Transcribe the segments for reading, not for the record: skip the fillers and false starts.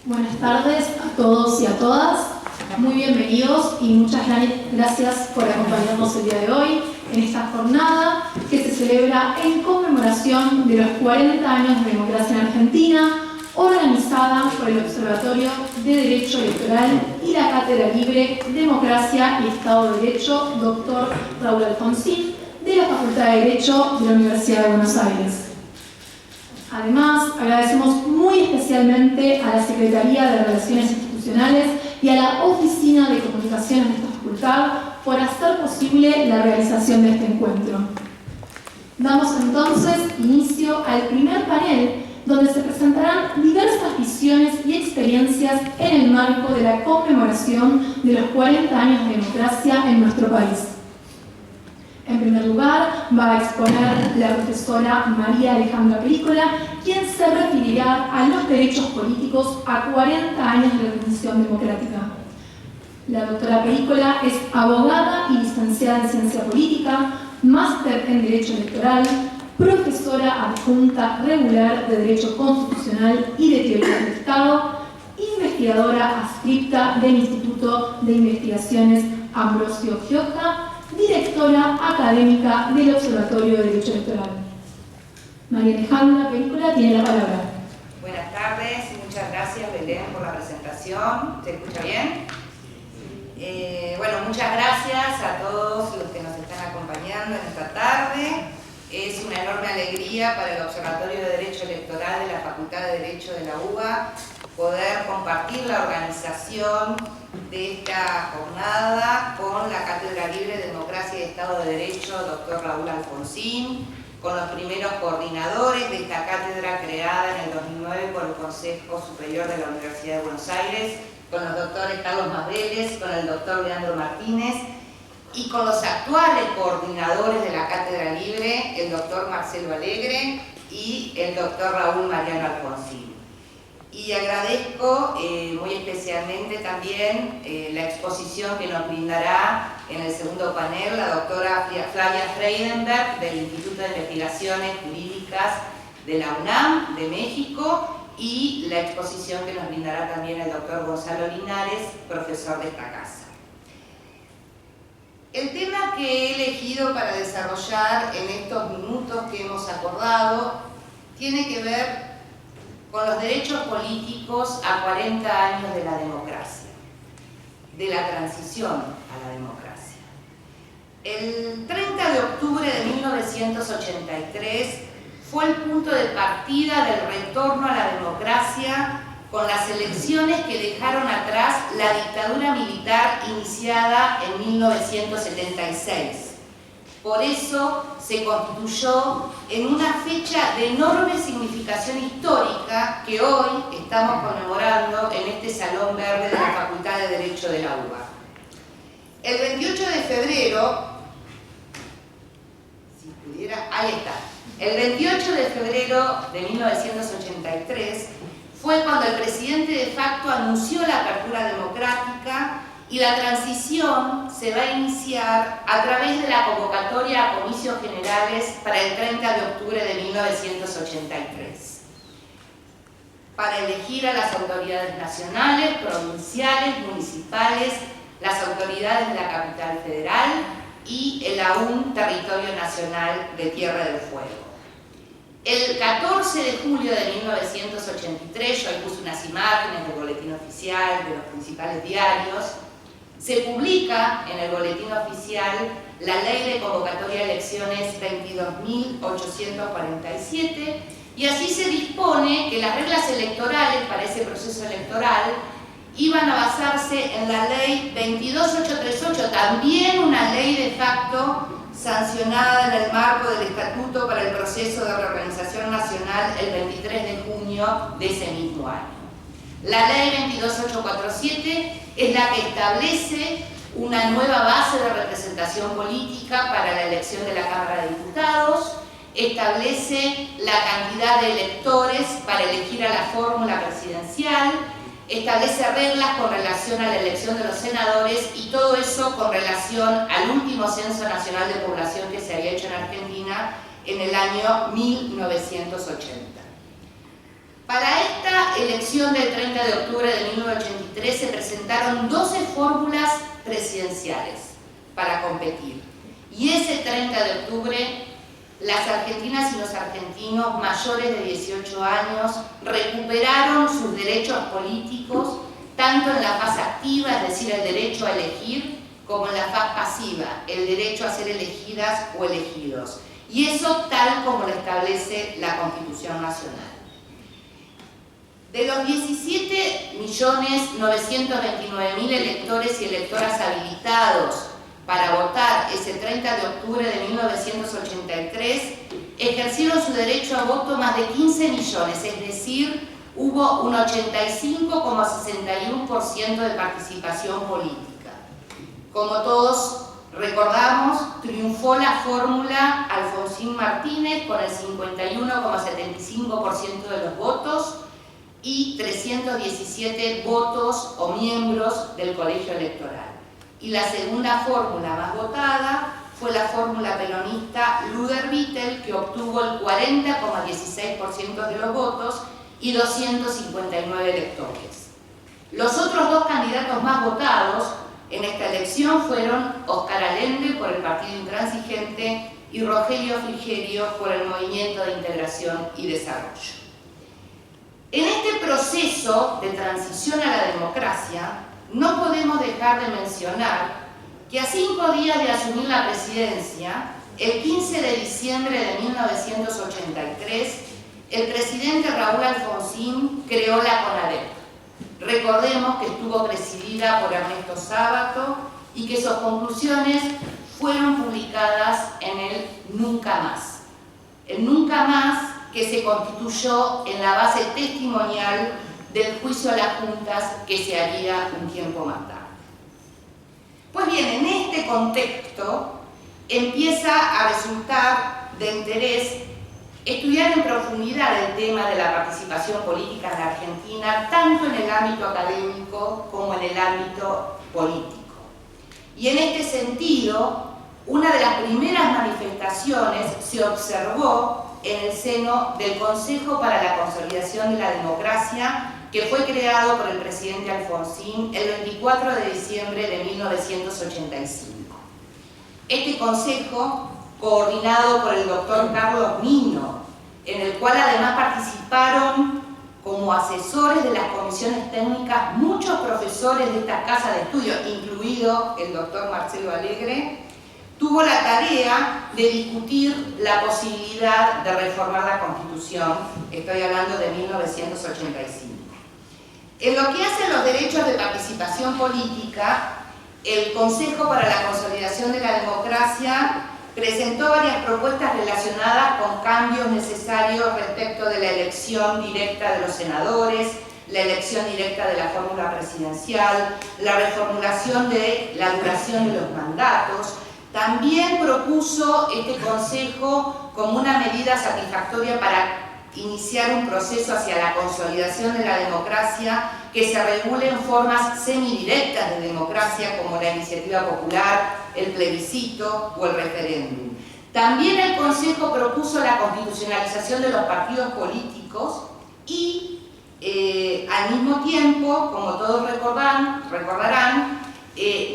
Buenas tardes a todos y a todas. Muy bienvenidos y muchas gracias por acompañarnos el día de hoy en esta jornada que se celebra en conmemoración de los 40 años de democracia en Argentina, organizada por el Observatorio de Derecho Electoral y la Cátedra Libre Democracia y Estado de Derecho, Dr. Raúl Alfonsín, de la Facultad de Derecho de la Universidad de Buenos Aires. Además, agradecemos muy especialmente a la Secretaría de Relaciones Institucionales y a la Oficina de Comunicaciones de esta facultad por hacer posible la realización de este encuentro. Damos entonces inicio al primer panel, donde se presentarán diversas visiones y experiencias en el marco de la conmemoración de los 40 años de democracia en nuestro país. En primer lugar, va a exponer la profesora María Alejandra Pelícola, quien se referirá a los derechos políticos a 40 años de la transición democrática. La doctora Pelícola es abogada y licenciada en Ciencia Política, máster en Derecho Electoral, profesora adjunta regular de Derecho Constitucional y de Teoría del Estado, investigadora adscripta del Instituto de Investigaciones Ambrosio Gioja, directora académica del Observatorio de Derecho Electoral. María Alejandra Pelícola tiene la palabra. Buenas tardes y muchas gracias, Belén, por la presentación. ¿Se escucha bien? Bueno, muchas gracias a todos los que nos están acompañando en esta tarde. Es una enorme alegría para el Observatorio de Derecho Electoral de la Facultad de Derecho de la UBA poder compartir la organización de esta jornada con la Cátedra Libre de Democracia y Estado de Derecho, Dr. Raúl Alfonsín, con los primeros coordinadores de esta cátedra creada en el 2009 por el Consejo Superior de la Universidad de Buenos Aires, con los doctores Carlos Masdeles, con el doctor Leandro Martínez y con los actuales coordinadores de la Cátedra Libre, el doctor Marcelo Alegre y el doctor Raúl Mariano Alfonsín. Y agradezco muy especialmente también la exposición que nos brindará en el segundo panel la doctora Flavia Freidenberg del Instituto de Investigaciones Jurídicas de la UNAM de México y la exposición que nos brindará también el doctor Gonzalo Linares, profesor de esta casa. El tema que he elegido para desarrollar en estos minutos que hemos acordado tiene que ver con los derechos políticos a 40 años de la democracia, de la transición a la democracia. El 30 de octubre de 1983 fue el punto de partida del retorno a la democracia con las elecciones que dejaron atrás la dictadura militar iniciada en 1976. Por eso se constituyó en una fecha de enorme significación histórica que hoy estamos conmemorando en este Salón Verde de la Facultad de Derecho de la UBA. El 28 de febrero, si pudiera, ahí está. El 28 de febrero de 1983 fue cuando el presidente de facto anunció la apertura democrática y la transición se va a iniciar a través de la convocatoria a comicios generales para el 30 de octubre de 1983, para elegir a las autoridades nacionales, provinciales, municipales, las autoridades de la capital federal y el aún territorio nacional de Tierra del Fuego. El 14 de julio de 1983, yo ahí puse unas imágenes del boletín oficial de los principales diarios, se publica en el boletín oficial la Ley de Convocatoria de Elecciones 22.847 y así se dispone que las reglas electorales para ese proceso electoral iban a basarse en la Ley 22.838, también una ley de facto sancionada en el marco del Estatuto para el Proceso de Reorganización Nacional el 23 de junio de ese mismo año. La Ley 22.847 es la que establece una nueva base de representación política para la elección de la Cámara de Diputados, establece la cantidad de electores para elegir a la fórmula presidencial, establece reglas con relación a la elección de los senadores y todo eso con relación al último Censo Nacional de Población que se había hecho en Argentina en el año 1980. Para esta elección del 30 de octubre de 1983 se presentaron 12 fórmulas presidenciales para competir. Y ese 30 de octubre, las argentinas y los argentinos mayores de 18 años recuperaron sus derechos políticos, tanto en la fase activa, es decir, el derecho a elegir, como en la fase pasiva, el derecho a ser elegidas o elegidos. Y eso tal como lo establece la Constitución Nacional. De los 17.929.000 electores y electoras habilitados para votar ese 30 de octubre de 1983, ejercieron su derecho a voto más de 15 millones, es decir, hubo un 85,61% de participación política. Como todos recordamos, triunfó la fórmula Alfonsín Martínez con el 51,75% de los votos y 317 votos o miembros del colegio electoral. Y la segunda fórmula más votada fue la fórmula peronista Luder-Vittel, que obtuvo el 40,16% de los votos y 259 electores. Los otros dos candidatos más votados en esta elección fueron Oscar Allende por el Partido Intransigente y Rogelio Frigerio por el Movimiento de Integración y Desarrollo. En este proceso de transición a la democracia, no podemos dejar de mencionar que a 5 días de asumir la presidencia, el 15 de diciembre de 1983, el presidente Raúl Alfonsín creó la CONADEP. Recordemos que estuvo presidida por Ernesto Sábato y que sus conclusiones fueron publicadas en el Nunca Más. El Nunca Más que se constituyó en la base testimonial del juicio a las juntas que se haría un tiempo más tarde. Pues bien, en este contexto empieza a resultar de interés estudiar en profundidad el tema de la participación política en la Argentina, tanto en el ámbito académico como en el ámbito político. Y en este sentido, una de las primeras manifestaciones se observó en el seno del Consejo para la Consolidación de la Democracia, que fue creado por el presidente Alfonsín el 24 de diciembre de 1985. Este consejo, coordinado por el doctor Carlos Mino, en el cual además participaron como asesores de las comisiones técnicas muchos profesores de esta casa de estudio, incluido el doctor Marcelo Alegre, tuvo la tarea de discutir la posibilidad de reformar la Constitución, estoy hablando de 1985. En lo que hace a los derechos de participación política, el Consejo para la Consolidación de la Democracia presentó varias propuestas relacionadas con cambios necesarios respecto de la elección directa de los senadores, la elección directa de la fórmula presidencial, la reformulación de la duración de los mandatos. También propuso este Consejo como una medida satisfactoria para iniciar un proceso hacia la consolidación de la democracia que se regule en formas semidirectas de democracia como la iniciativa popular, el plebiscito o el referéndum. También el Consejo propuso la constitucionalización de los partidos políticos y al mismo tiempo, como todos recordarán,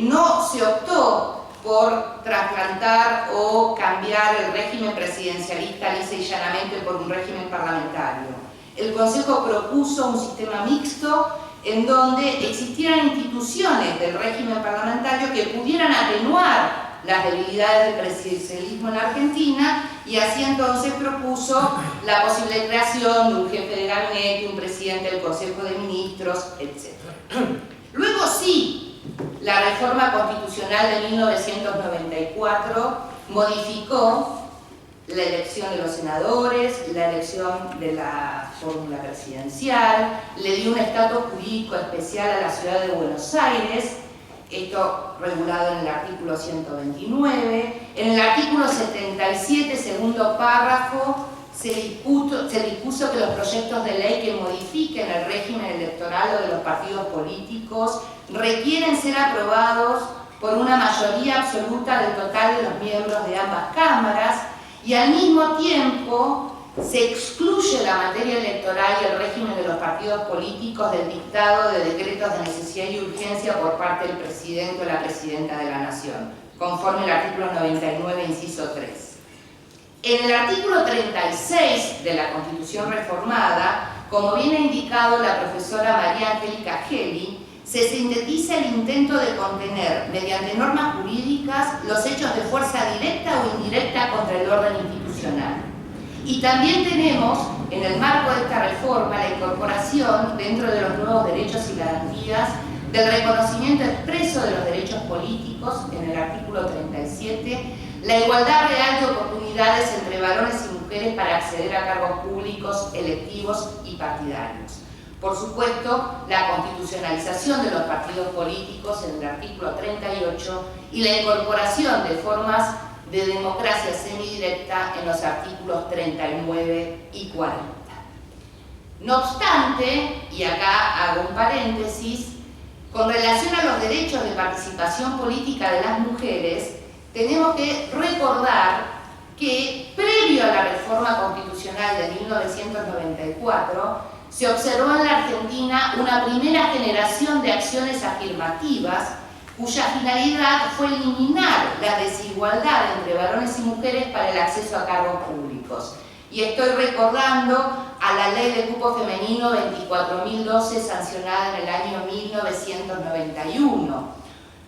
no se optó por trasplantar o cambiar el régimen presidencialista lisa y llanamente por un régimen parlamentario. El Consejo propuso un sistema mixto en donde existieran instituciones del régimen parlamentario que pudieran atenuar las debilidades del presidencialismo en Argentina, y así entonces propuso la posible creación de un jefe de gabinete, un presidente del Consejo de Ministros, etc. Luego sí, la reforma constitucional de 1994 modificó la elección de los senadores, la elección de la fórmula presidencial, le dio un estatus jurídico especial a la ciudad de Buenos Aires, esto regulado en el artículo 129. En el artículo 77, segundo párrafo, se dispuso que los proyectos de ley que modifiquen el régimen electoral o de los partidos políticos requieren ser aprobados por una mayoría absoluta del total de los miembros de ambas cámaras, y al mismo tiempo se excluye la materia electoral y el régimen de los partidos políticos del dictado de decretos de necesidad y urgencia por parte del presidente o la presidenta de la Nación, conforme al artículo 99, inciso 3. En el artículo 36 de la Constitución reformada, como bien ha indicado la profesora María Angélica Geli, se sintetiza el intento de contener, mediante normas jurídicas, los hechos de fuerza directa o indirecta contra el orden institucional. Y también tenemos, en el marco de esta reforma, la incorporación, dentro de los nuevos derechos y garantías, del reconocimiento expreso de los derechos políticos, en el artículo 37, la igualdad real de oportunidades entre varones y mujeres para acceder a cargos públicos, electivos y partidarios. Por supuesto, la constitucionalización de los partidos políticos en el artículo 38 y la incorporación de formas de democracia semidirecta en los artículos 39 y 40. No obstante, y acá hago un paréntesis, con relación a los derechos de participación política de las mujeres, tenemos que recordar que previo a la reforma constitucional de 1994, se observó en la Argentina una primera generación de acciones afirmativas cuya finalidad fue eliminar la desigualdad entre varones y mujeres para el acceso a cargos públicos. Y estoy recordando a la Ley de Cupo Femenino 24.012 sancionada en el año 1991.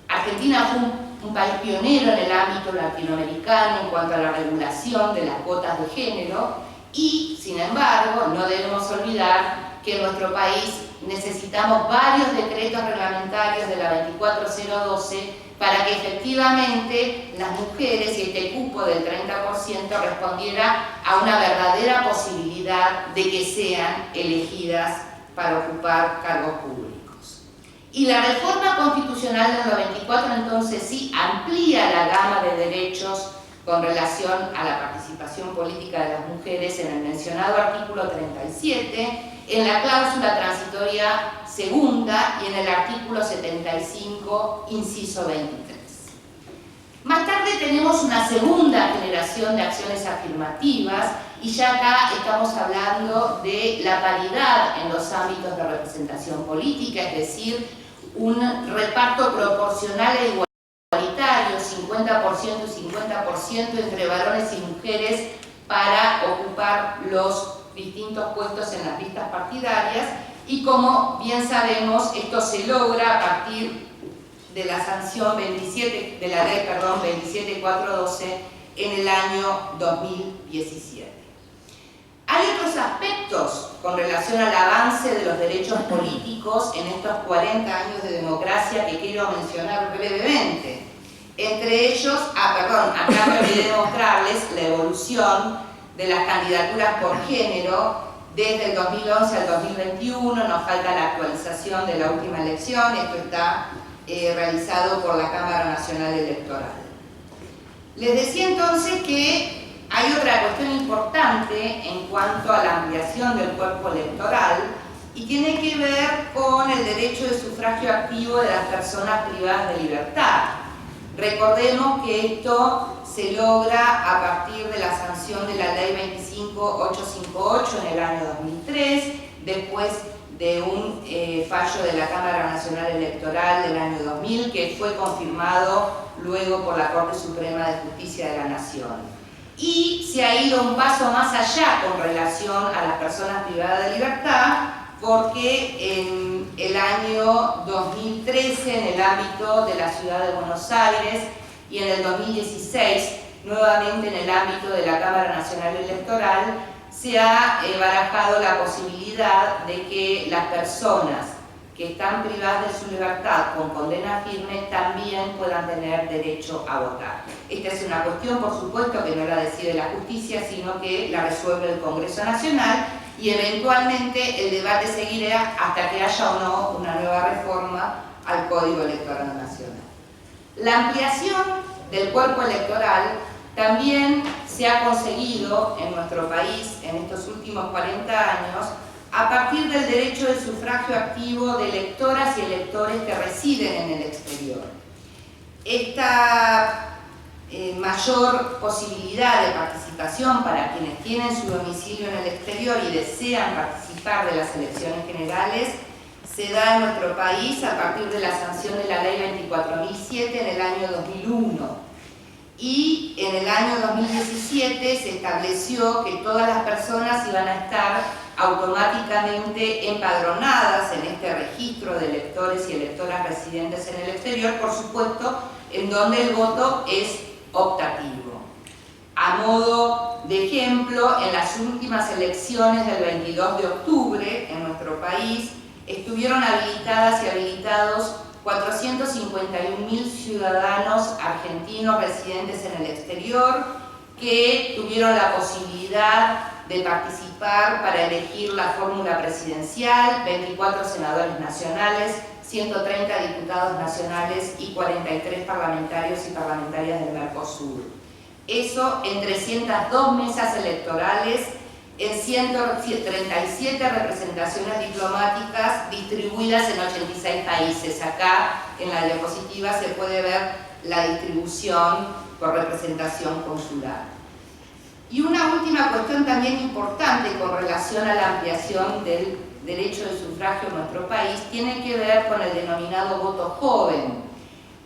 Argentina fue un país pionero en el ámbito latinoamericano en cuanto a la regulación de las cuotas de género y, sin embargo, no debemos olvidar que en nuestro país necesitamos varios decretos reglamentarios de la 24012 para que efectivamente las mujeres y este cupo del 30% respondiera a una verdadera posibilidad de que sean elegidas para ocupar cargos públicos. Y la reforma constitucional del 94 entonces sí amplía la gama de derechos con relación a la participación política de las mujeres en el mencionado artículo 37, en la cláusula transitoria segunda y en el artículo 75, inciso 23. Más tarde tenemos una segunda generación de acciones afirmativas y ya acá estamos hablando de la paridad en los ámbitos de representación política, es decir, un reparto proporcional e igualitario, 50% y 50% entre varones y mujeres para ocupar los distintos puestos en las listas partidarias y como bien sabemos esto se logra a partir de la sanción 27, de la ley 27412 en el año 2017. Hay otros aspectos con relación al avance de los derechos políticos en estos 40 años de democracia que quiero mencionar brevemente. Entre ellos, acá me olvidé de mostrarles la evolución de las candidaturas por género desde el 2011 al 2021, nos falta la actualización de la última elección, esto está realizado por la Cámara Nacional Electoral. Les decía entonces que hay otra cuestión importante en cuanto a la ampliación del cuerpo electoral y tiene que ver con el derecho de sufragio activo de las personas privadas de libertad. Recordemos que esto se logra a partir de la sanción de la Ley 25858 en el año 2003, después de un fallo de la Cámara Nacional Electoral del año 2000 que fue confirmado luego por la Corte Suprema de Justicia de la Nación. Y se ha ido un paso más allá con relación a las personas privadas de libertad, porque en el año 2013, en el ámbito de la Ciudad de Buenos Aires, y en el 2016, nuevamente en el ámbito de la Cámara Nacional Electoral, se ha barajado la posibilidad de que las personas que están privadas de su libertad con condena firme también puedan tener derecho a votar. Esta es una cuestión, por supuesto, que no la decide la justicia, sino que la resuelve el Congreso Nacional y eventualmente el debate seguirá hasta que haya o no una nueva reforma al Código Electoral Nacional. La ampliación del cuerpo electoral también se ha conseguido en nuestro país en estos últimos 40 años a partir del derecho de sufragio activo de electoras y electores que residen en el exterior. Esta mayor posibilidad de participación para quienes tienen su domicilio en el exterior y desean participar de las elecciones generales se da en nuestro país a partir de la sanción de la Ley 24.007 en el año 2001. Y en el año 2017 se estableció que todas las personas iban a estar automáticamente empadronadas en este registro de electores y electoras residentes en el exterior, por supuesto, en donde el voto es optativo. A modo de ejemplo, en las últimas elecciones del 22 de octubre en nuestro país estuvieron habilitadas y habilitados 451.000 ciudadanos argentinos residentes en el exterior que tuvieron la posibilidad de participar para elegir la fórmula presidencial, 24 senadores nacionales, 130 diputados nacionales y 43 parlamentarios y parlamentarias del Mercosur. Eso en 302 mesas electorales, en 137 representaciones diplomáticas distribuidas en 86 países. Acá en la diapositiva se puede ver la distribución por representación consular. Y una última cuestión también importante con relación a la ampliación del derecho de sufragio en nuestro país tiene que ver con el denominado voto joven.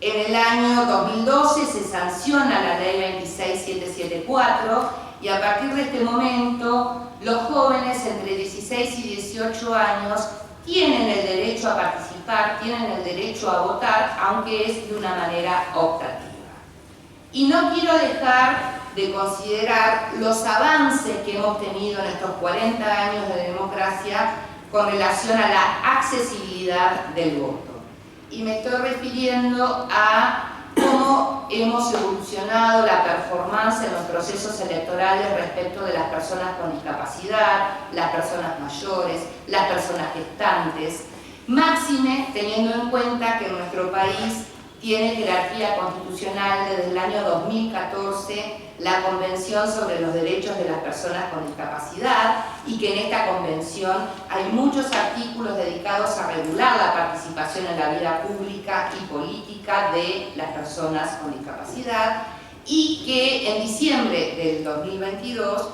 En el año 2012 se sanciona la Ley 26774 y a partir de este momento los jóvenes entre 16 y 18 años tienen el derecho a participar, tienen el derecho a votar, aunque es de una manera optativa. Y no quiero dejar de considerar los avances que hemos tenido en estos 40 años de democracia con relación a la accesibilidad del voto. Y me estoy refiriendo a cómo hemos evolucionado la performance en los procesos electorales respecto de las personas con discapacidad, las personas mayores, las personas gestantes, máxime teniendo en cuenta que nuestro país tiene jerarquía constitucional desde el año 2014 la Convención sobre los Derechos de las Personas con Discapacidad y que en esta convención hay muchos artículos dedicados a regular la participación en la vida pública y política de las personas con discapacidad y que en diciembre del 2022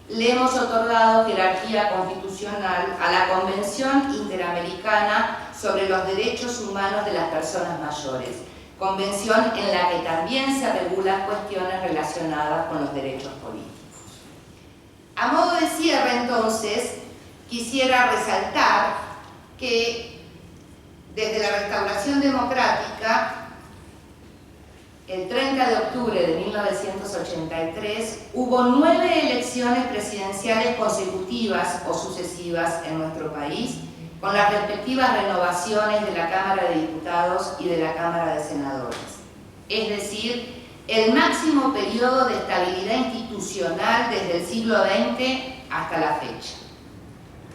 le hemos otorgado jerarquía constitucional a la Convención Interamericana sobre los Derechos Humanos de las Personas Mayores, convención en la que también se regulan cuestiones relacionadas con los derechos políticos. A modo de cierre, entonces, quisiera resaltar que desde la restauración democrática, el 30 de octubre de 1983, hubo 9 elecciones presidenciales consecutivas o sucesivas en nuestro país, con las respectivas renovaciones de la Cámara de Diputados y de la Cámara de Senadores. Es decir, el máximo periodo de estabilidad institucional desde el siglo XX hasta la fecha.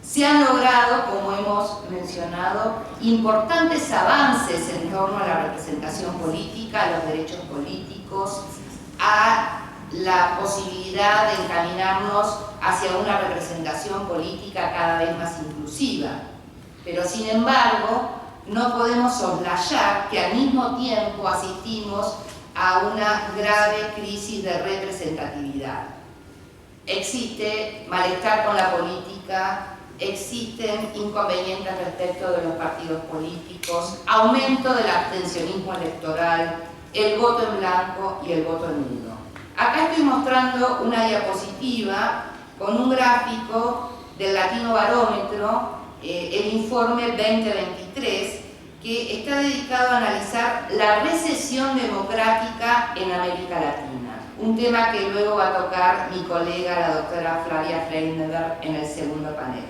Se han logrado, como hemos mencionado, importantes avances en torno a la representación política, a los derechos políticos, a la posibilidad de encaminarnos hacia una representación política cada vez más inclusiva. Pero sin embargo, no podemos soslayar que al mismo tiempo asistimos a una grave crisis de representatividad. Existe malestar con la política, existen inconvenientes respecto de los partidos políticos, aumento del abstencionismo electoral, el voto en blanco y el voto nulo. Acá estoy mostrando una diapositiva con un gráfico del Latino Barómetro, el informe 2023, que está dedicado a analizar la recesión democrática en América Latina, un tema que luego va a tocar mi colega, la doctora Flavia Freindenberg, en el segundo panel.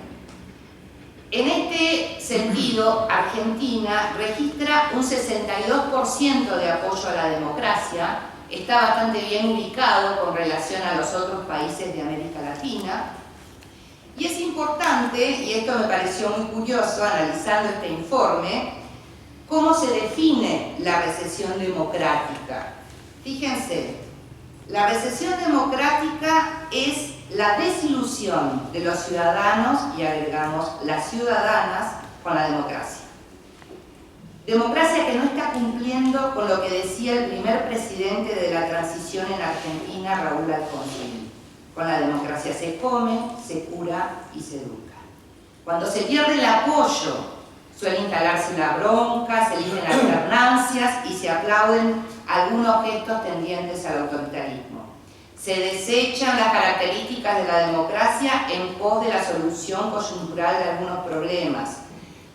En este sentido, Argentina registra un 62% de apoyo a la democracia, está bastante bien ubicado con relación a los otros países de América Latina. Y es importante, y esto me pareció muy curioso analizando este informe, cómo se define la recesión democrática. Fíjense, la recesión democrática es la desilusión de los ciudadanos, y agregamos las ciudadanas, con la democracia. Democracia que no está cumpliendo con lo que decía el primer presidente de la transición en Argentina, Raúl Alfonsín. Con la democracia se come, se cura y se educa. Cuando se pierde el apoyo, suele instalarse la bronca, se eligen alternancias y se aplauden algunos gestos tendientes al autoritarismo. Se desechan las características de la democracia en pos de la solución coyuntural de algunos problemas.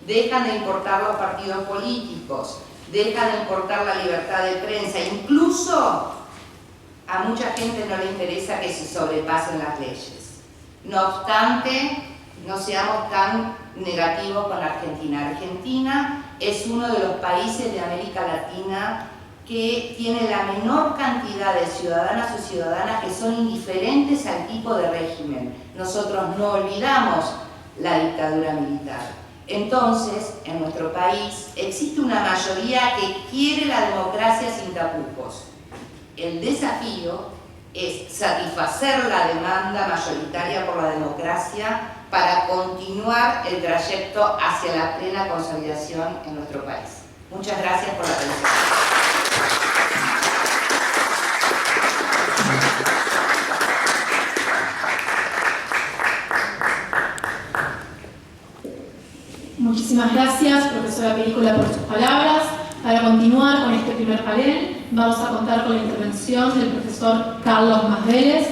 Dejan de importar los partidos políticos, deja de importar la libertad de prensa, incluso a mucha gente no le interesa que se sobrepasen las leyes. No obstante, no seamos tan negativos con Argentina. Argentina es uno de los países de América Latina que tiene la menor cantidad de ciudadanas o ciudadanas que son indiferentes al tipo de régimen. Nosotros no olvidamos la dictadura militar. Entonces, en nuestro país existe una mayoría que quiere la democracia sin tapujos. El desafío es satisfacer la demanda mayoritaria por la democracia para continuar el trayecto hacia la plena consolidación en nuestro país. Muchas gracias por la atención. Muchísimas gracias, profesora Película, por sus palabras. Para continuar con este primer panel, vamos a contar con la intervención del profesor Carlos Masvélez.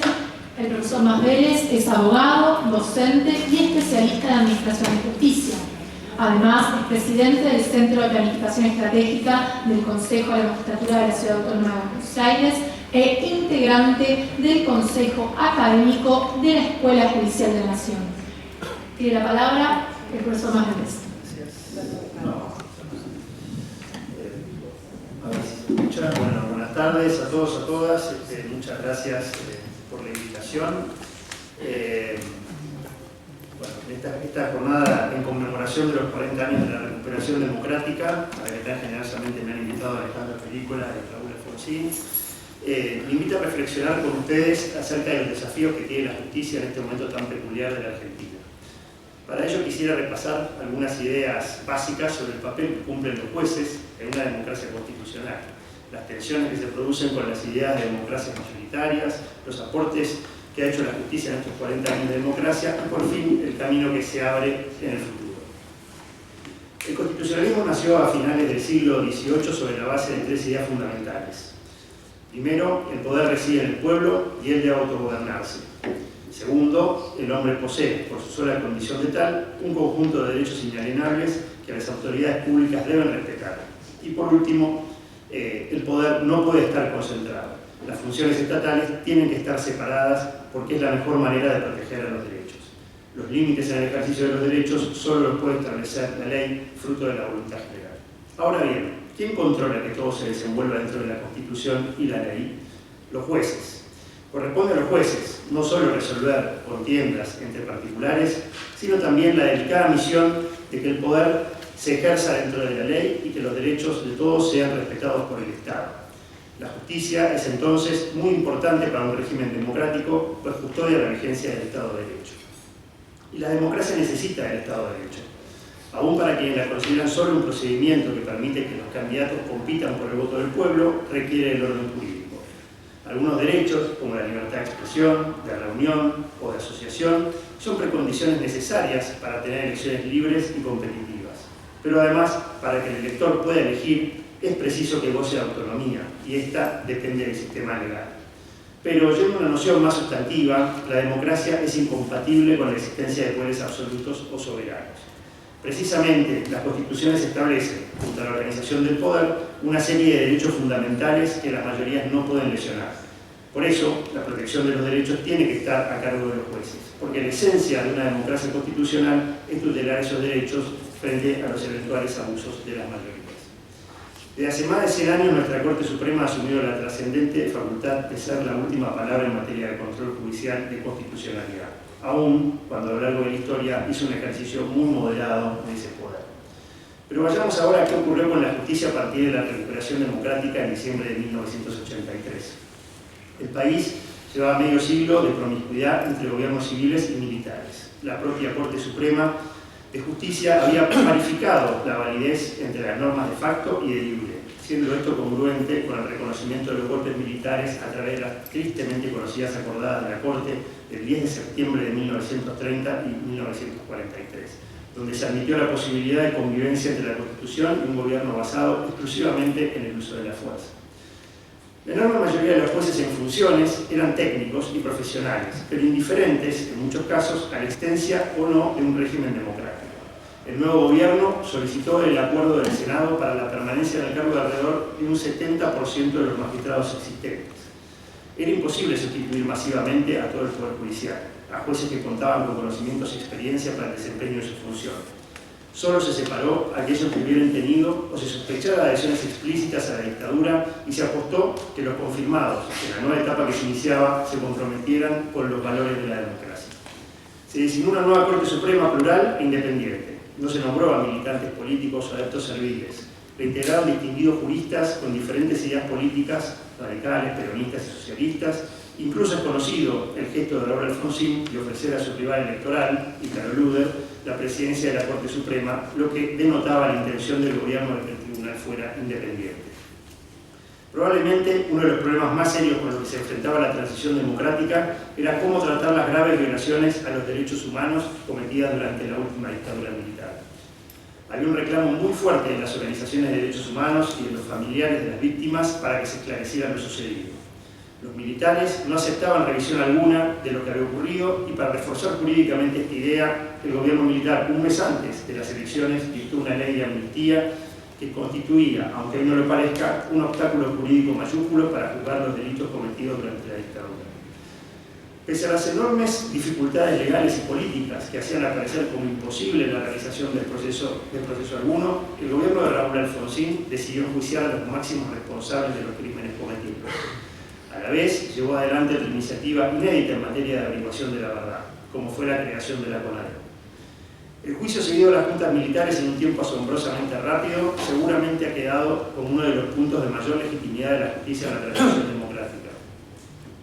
El profesor Masvélez es abogado, docente y especialista en Administración de Justicia. Además, es presidente del Centro de Planificación Estratégica del Consejo de la Magistratura de la Ciudad Autónoma de Buenos Aires e integrante del Consejo Académico de la Escuela Judicial de la Nación. Tiene la palabra el profesor Masvélez. Bueno, buenas tardes a todos, a todas. Muchas gracias por la invitación. Bueno, esta jornada en conmemoración de los 40 años de la recuperación democrática, a la que tan generosamente me han invitado Alejandro Película y Raúl Alfonsín, me invita a reflexionar con ustedes acerca de los desafíos que tiene la justicia en este momento tan peculiar de la Argentina. Para ello quisiera repasar algunas ideas básicas sobre el papel que cumplen los jueces en una democracia constitucional, las tensiones que se producen con las ideas de democracias mayoritarias, los aportes que ha hecho la justicia en estos 40 años de democracia y, por fin, el camino que se abre en el futuro. El constitucionalismo nació a finales del siglo XVIII sobre la base de tres ideas fundamentales. Primero, el poder reside en el pueblo y el de autogobernarse. Segundo, el hombre posee, por su sola condición de tal, un conjunto de derechos inalienables que las autoridades públicas deben respetar. Y por último, el poder no puede estar concentrado. Las funciones estatales tienen que estar separadas porque es la mejor manera de proteger a los derechos. Los límites en el ejercicio de los derechos solo los puede establecer la ley, fruto de la voluntad general. Ahora bien, ¿quién controla que todo se desenvuelva dentro de la Constitución y la ley? Los jueces. Corresponde a los jueces no solo resolver contiendas entre particulares, sino también la delicada misión de que el poder se ejerza dentro de la ley y que los derechos de todos sean respetados por el Estado. La justicia es entonces muy importante para un régimen democrático, pues custodia la vigencia del Estado de Derecho. Y la democracia necesita del Estado de Derecho, aún para quienes la consideran solo un procedimiento que permite que los candidatos compitan por el voto del pueblo, requiere el orden jurídico. Algunos derechos, como la libertad de expresión, de reunión o de asociación, son precondiciones necesarias para tener elecciones libres y competitivas. Pero además, para que el elector pueda elegir, es preciso que goce de autonomía, y esta depende del sistema legal. Pero, yendo a una noción más sustantiva, la democracia es incompatible con la existencia de poderes absolutos o soberanos. Precisamente, las constituciones establecen, junto a la organización del poder, una serie de derechos fundamentales que las mayorías no pueden lesionar. Por eso, la protección de los derechos tiene que estar a cargo de los jueces, porque la esencia de una democracia constitucional es tutelar esos derechos frente a los eventuales abusos de las mayorías. Desde hace más de 100 años, nuestra Corte Suprema ha asumido la trascendente facultad de ser la última palabra en materia de control judicial de constitucionalidad, aun cuando a lo largo de la historia hizo un ejercicio muy moderado de ese poder. Pero vayamos ahora a qué ocurrió con la justicia a partir de la recuperación democrática en diciembre de 1983. El país llevaba medio siglo de promiscuidad entre gobiernos civiles y militares. La propia Corte Suprema de Justicia había clarificado la validez entre las normas de facto y de iure, siendo esto congruente con el reconocimiento de los golpes militares a través de las tristemente conocidas acordadas de la Corte del 10 de septiembre de 1930 y 1943, donde se admitió la posibilidad de convivencia entre la Constitución y un gobierno basado exclusivamente en el uso de la fuerza. La enorme mayoría de los jueces en funciones eran técnicos y profesionales, pero indiferentes, en muchos casos, a la existencia o no de un régimen democrático. El nuevo gobierno solicitó el acuerdo del Senado para la permanencia en el cargo de alrededor de un 70% de los magistrados existentes. Era imposible sustituir masivamente a todo el Poder Judicial, a jueces que contaban con conocimientos y experiencia para el desempeño de su función. Solo se separó a aquellos que hubieran tenido o se sospechara de adhesiones explícitas a la dictadura y se apostó que los confirmados en la nueva etapa que se iniciaba se comprometieran con los valores de la democracia. Se designó una nueva Corte Suprema plural e independiente. No se nombró a militantes políticos o adeptos serviles. Le integraron distinguidos juristas con diferentes ideas políticas, radicales, peronistas y socialistas. Incluso es conocido el gesto de Raúl Alfonsín de ofrecer a su rival electoral, Ítalo Luder, la presidencia de la Corte Suprema, lo que denotaba la intención del gobierno de que el tribunal fuera independiente. Probablemente uno de los problemas más serios con los que se enfrentaba la transición democrática era cómo tratar las graves violaciones a los derechos humanos cometidas durante la última dictadura militar. Había un reclamo muy fuerte de las organizaciones de derechos humanos y de los familiares de las víctimas para que se esclareciera lo sucedido. Los militares no aceptaban revisión alguna de lo que había ocurrido y para reforzar jurídicamente esta idea, el gobierno militar, un mes antes de las elecciones, dictó una ley de amnistía que constituía, aunque no lo parezca, un obstáculo jurídico mayúsculo para juzgar los delitos cometidos durante la dictadura. Pese a las enormes dificultades legales y políticas que hacían aparecer como imposible la realización del proceso alguno, el gobierno de Raúl Alfonsín decidió enjuiciar a los máximos responsables de los crímenes cometidos. A la vez, llevó adelante otra iniciativa inédita en materia de averiguación de la verdad, como fue la creación de la CONADE. El juicio seguido a las juntas militares en un tiempo asombrosamente rápido seguramente ha quedado como uno de los puntos de mayor legitimidad de la justicia en la transición democrática.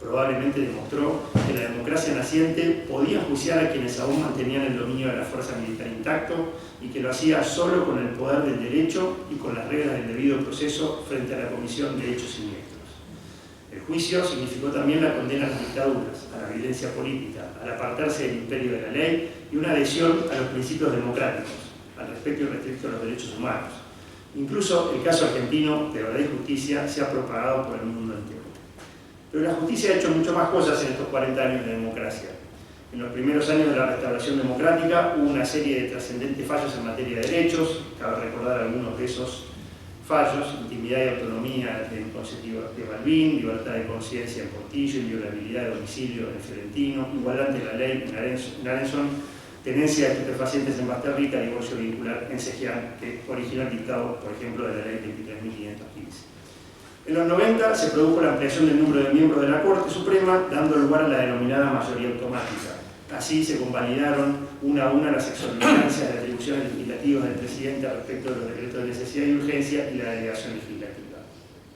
Probablemente demostró que la democracia naciente podía enjuiciar a quienes aún mantenían el dominio de la fuerza militar intacto y que lo hacía solo con el poder del derecho y con las reglas del debido proceso frente a la comisión de hechos siniestros. El juicio significó también la condena a las dictaduras, a la violencia política, al apartarse del imperio de la ley y una adhesión a los principios democráticos, al respeto irrestricto a los derechos humanos. Incluso el caso argentino de Verdad y Justicia se ha propagado por el mundo entero. Pero la justicia ha hecho mucho más cosas en estos 40 años de democracia. En los primeros años de la restauración democrática hubo una serie de trascendentes fallos en materia de derechos, cabe recordar algunos de esos fallos: intimidad y autonomía en Concepción de Balbín, libertad de conciencia en Portillo, inviolabilidad de domicilio en Fiorentino, igualdad ante la ley en Arenson, tenencia de estupefacientes en Basterrica, divorcio vincular en Cejián, que originó el dictado, por ejemplo, de la ley 23.515. En los 90 se produjo la ampliación del número de miembros de la Corte Suprema, dando lugar a la denominada mayoría automática. Así se convalidaron una a una las exorbitancias de atribuciones legislativas del presidente respecto de los decretos de necesidad y urgencia y la delegación legislativa.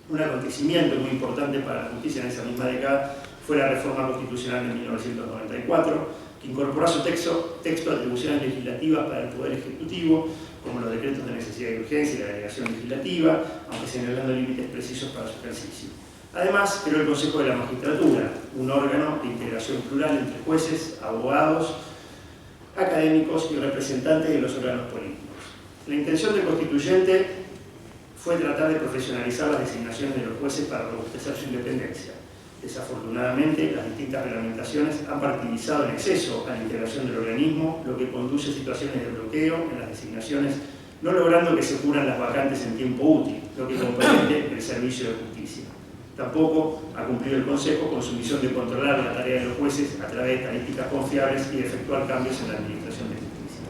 Un acontecimiento muy importante para la justicia en esa misma década fue la reforma constitucional de 1994, que incorporó a su texto atribuciones legislativas para el Poder Ejecutivo, como los decretos de necesidad y urgencia y la delegación legislativa, aunque señalando límites precisos para su ejercicio. Además, creó el Consejo de la Magistratura, un órgano de integración plural entre jueces, abogados, académicos y representantes de los órganos políticos. La intención del constituyente fue tratar de profesionalizar las designaciones de los jueces para robustecer su independencia. Desafortunadamente, las distintas reglamentaciones han partidizado en exceso a la integración del organismo, lo que conduce a situaciones de bloqueo en las designaciones, no logrando que se cubran las vacantes en tiempo útil, lo que compromete el servicio de justicia. Tampoco ha cumplido el Consejo con su misión de controlar la tarea de los jueces a través de estadísticas confiables y de efectuar cambios en la administración de justicia.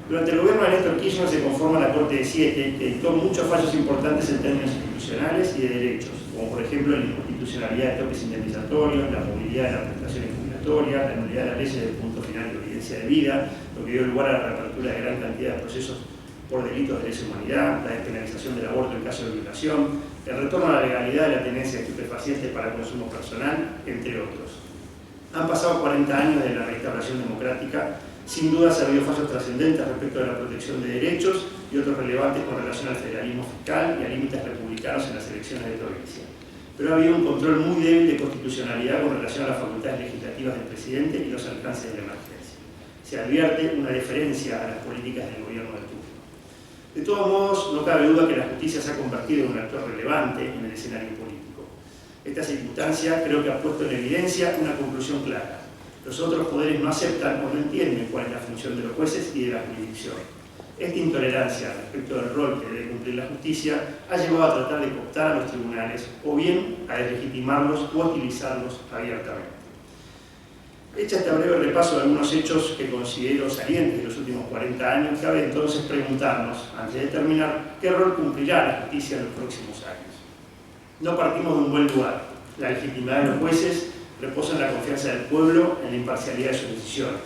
Durante el gobierno de Néstor Kirchner se conforma la Corte de 7, que dictó muchos fallos importantes en términos institucionales y de derechos, como por ejemplo la inconstitucionalidad de topes indemnizatorios, la movilidad de las prestaciones jubilatorias, la nulidad de la ley del punto final de evidencia de vida, lo que dio lugar a la reapertura de gran cantidad de procesos por delitos de lesa humanidad, la despenalización del aborto en caso de violación, el retorno a la legalidad de la tenencia de estupefacientes para consumo personal, entre otros. Han pasado 40 años de la restauración democrática Sin duda ha habido fallos trascendentes respecto de la protección de derechos y otros relevantes con relación al federalismo fiscal y a límites republicanos en las elecciones de provincia. Pero ha habido un control muy débil de constitucionalidad con relación a las facultades legislativas del presidente y los alcances de la emergencia. Se advierte una deferencia a las políticas del gobierno del turno. De todos modos, no cabe duda que la justicia se ha convertido en un actor relevante en el escenario político. Esta circunstancia creo que ha puesto en evidencia una conclusión clara. Los otros poderes no aceptan o no entienden cuál es la función de los jueces y de la jurisdicción. Esta intolerancia respecto del rol que debe cumplir la justicia ha llevado a tratar de cooptar a los tribunales o bien a deslegitimarlos o a utilizarlos abiertamente. Hecha este breve repaso de algunos hechos que considero salientes de los últimos 40 años, cabe entonces preguntarnos, antes de terminar, qué rol cumplirá la justicia en los próximos años. No partimos de un buen lugar. La legitimidad de los jueces reposa en la confianza del pueblo en la imparcialidad de sus decisiones.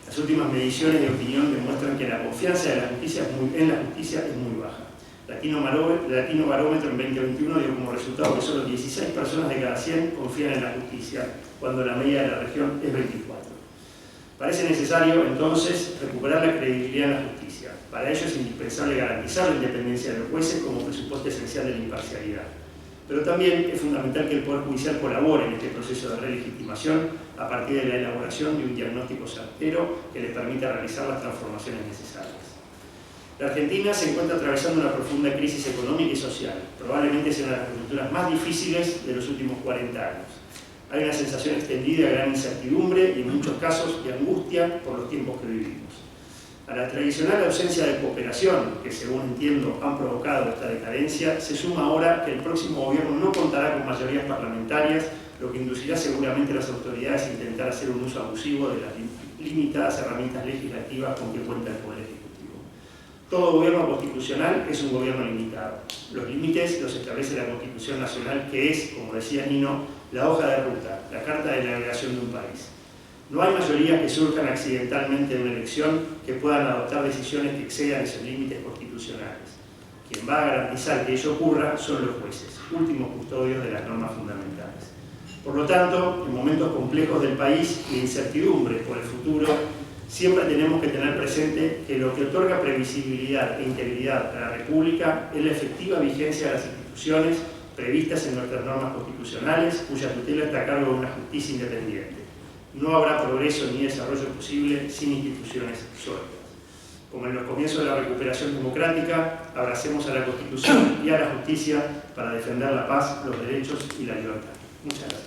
Las últimas mediciones de opinión demuestran que la confianza de la justicia en la justicia es muy baja. Latino Barómetro en 2021 dio como resultado que solo 16 personas de cada 100 confían en la justicia, cuando la media de la región es 24. Parece necesario, entonces, recuperar la credibilidad en la justicia. Para ello es indispensable garantizar la independencia de los jueces como presupuesto esencial de la imparcialidad. Pero también es fundamental que el Poder Judicial colabore en este proceso de relegitimación a partir de la elaboración de un diagnóstico certero que le permita realizar las transformaciones necesarias. La Argentina se encuentra atravesando una profunda crisis económica y social, probablemente sea una de las coyunturas más difíciles de los últimos 40 años. Hay una sensación extendida de gran incertidumbre y en muchos casos de angustia por los tiempos que vivimos. A la tradicional ausencia de cooperación, que según entiendo han provocado esta decadencia, se suma ahora que el próximo gobierno no contará con mayorías parlamentarias, lo que inducirá seguramente a las autoridades a intentar hacer un uso abusivo de las limitadas herramientas legislativas con que cuenta el Poder Ejecutivo. Todo gobierno constitucional es un gobierno limitado. Los límites los establece la Constitución Nacional, que es, como decía Nino, la hoja de ruta, la carta de navegación de un país. No hay mayorías que surjan accidentalmente de una elección que puedan adoptar decisiones que excedan esos límites constitucionales. Quien va a garantizar que ello ocurra son los jueces, últimos custodios de las normas fundamentales. Por lo tanto, en momentos complejos del país y de incertidumbre por el futuro, siempre tenemos que tener presente que lo que otorga previsibilidad e integridad a la República es la efectiva vigencia de las instituciones previstas en nuestras normas constitucionales, cuya tutela está a cargo de una justicia independiente. No habrá progreso ni desarrollo posible sin instituciones sólidas. Como en los comienzos de la recuperación democrática, abracemos a la Constitución y a la justicia para defender la paz, los derechos y la libertad. Muchas gracias.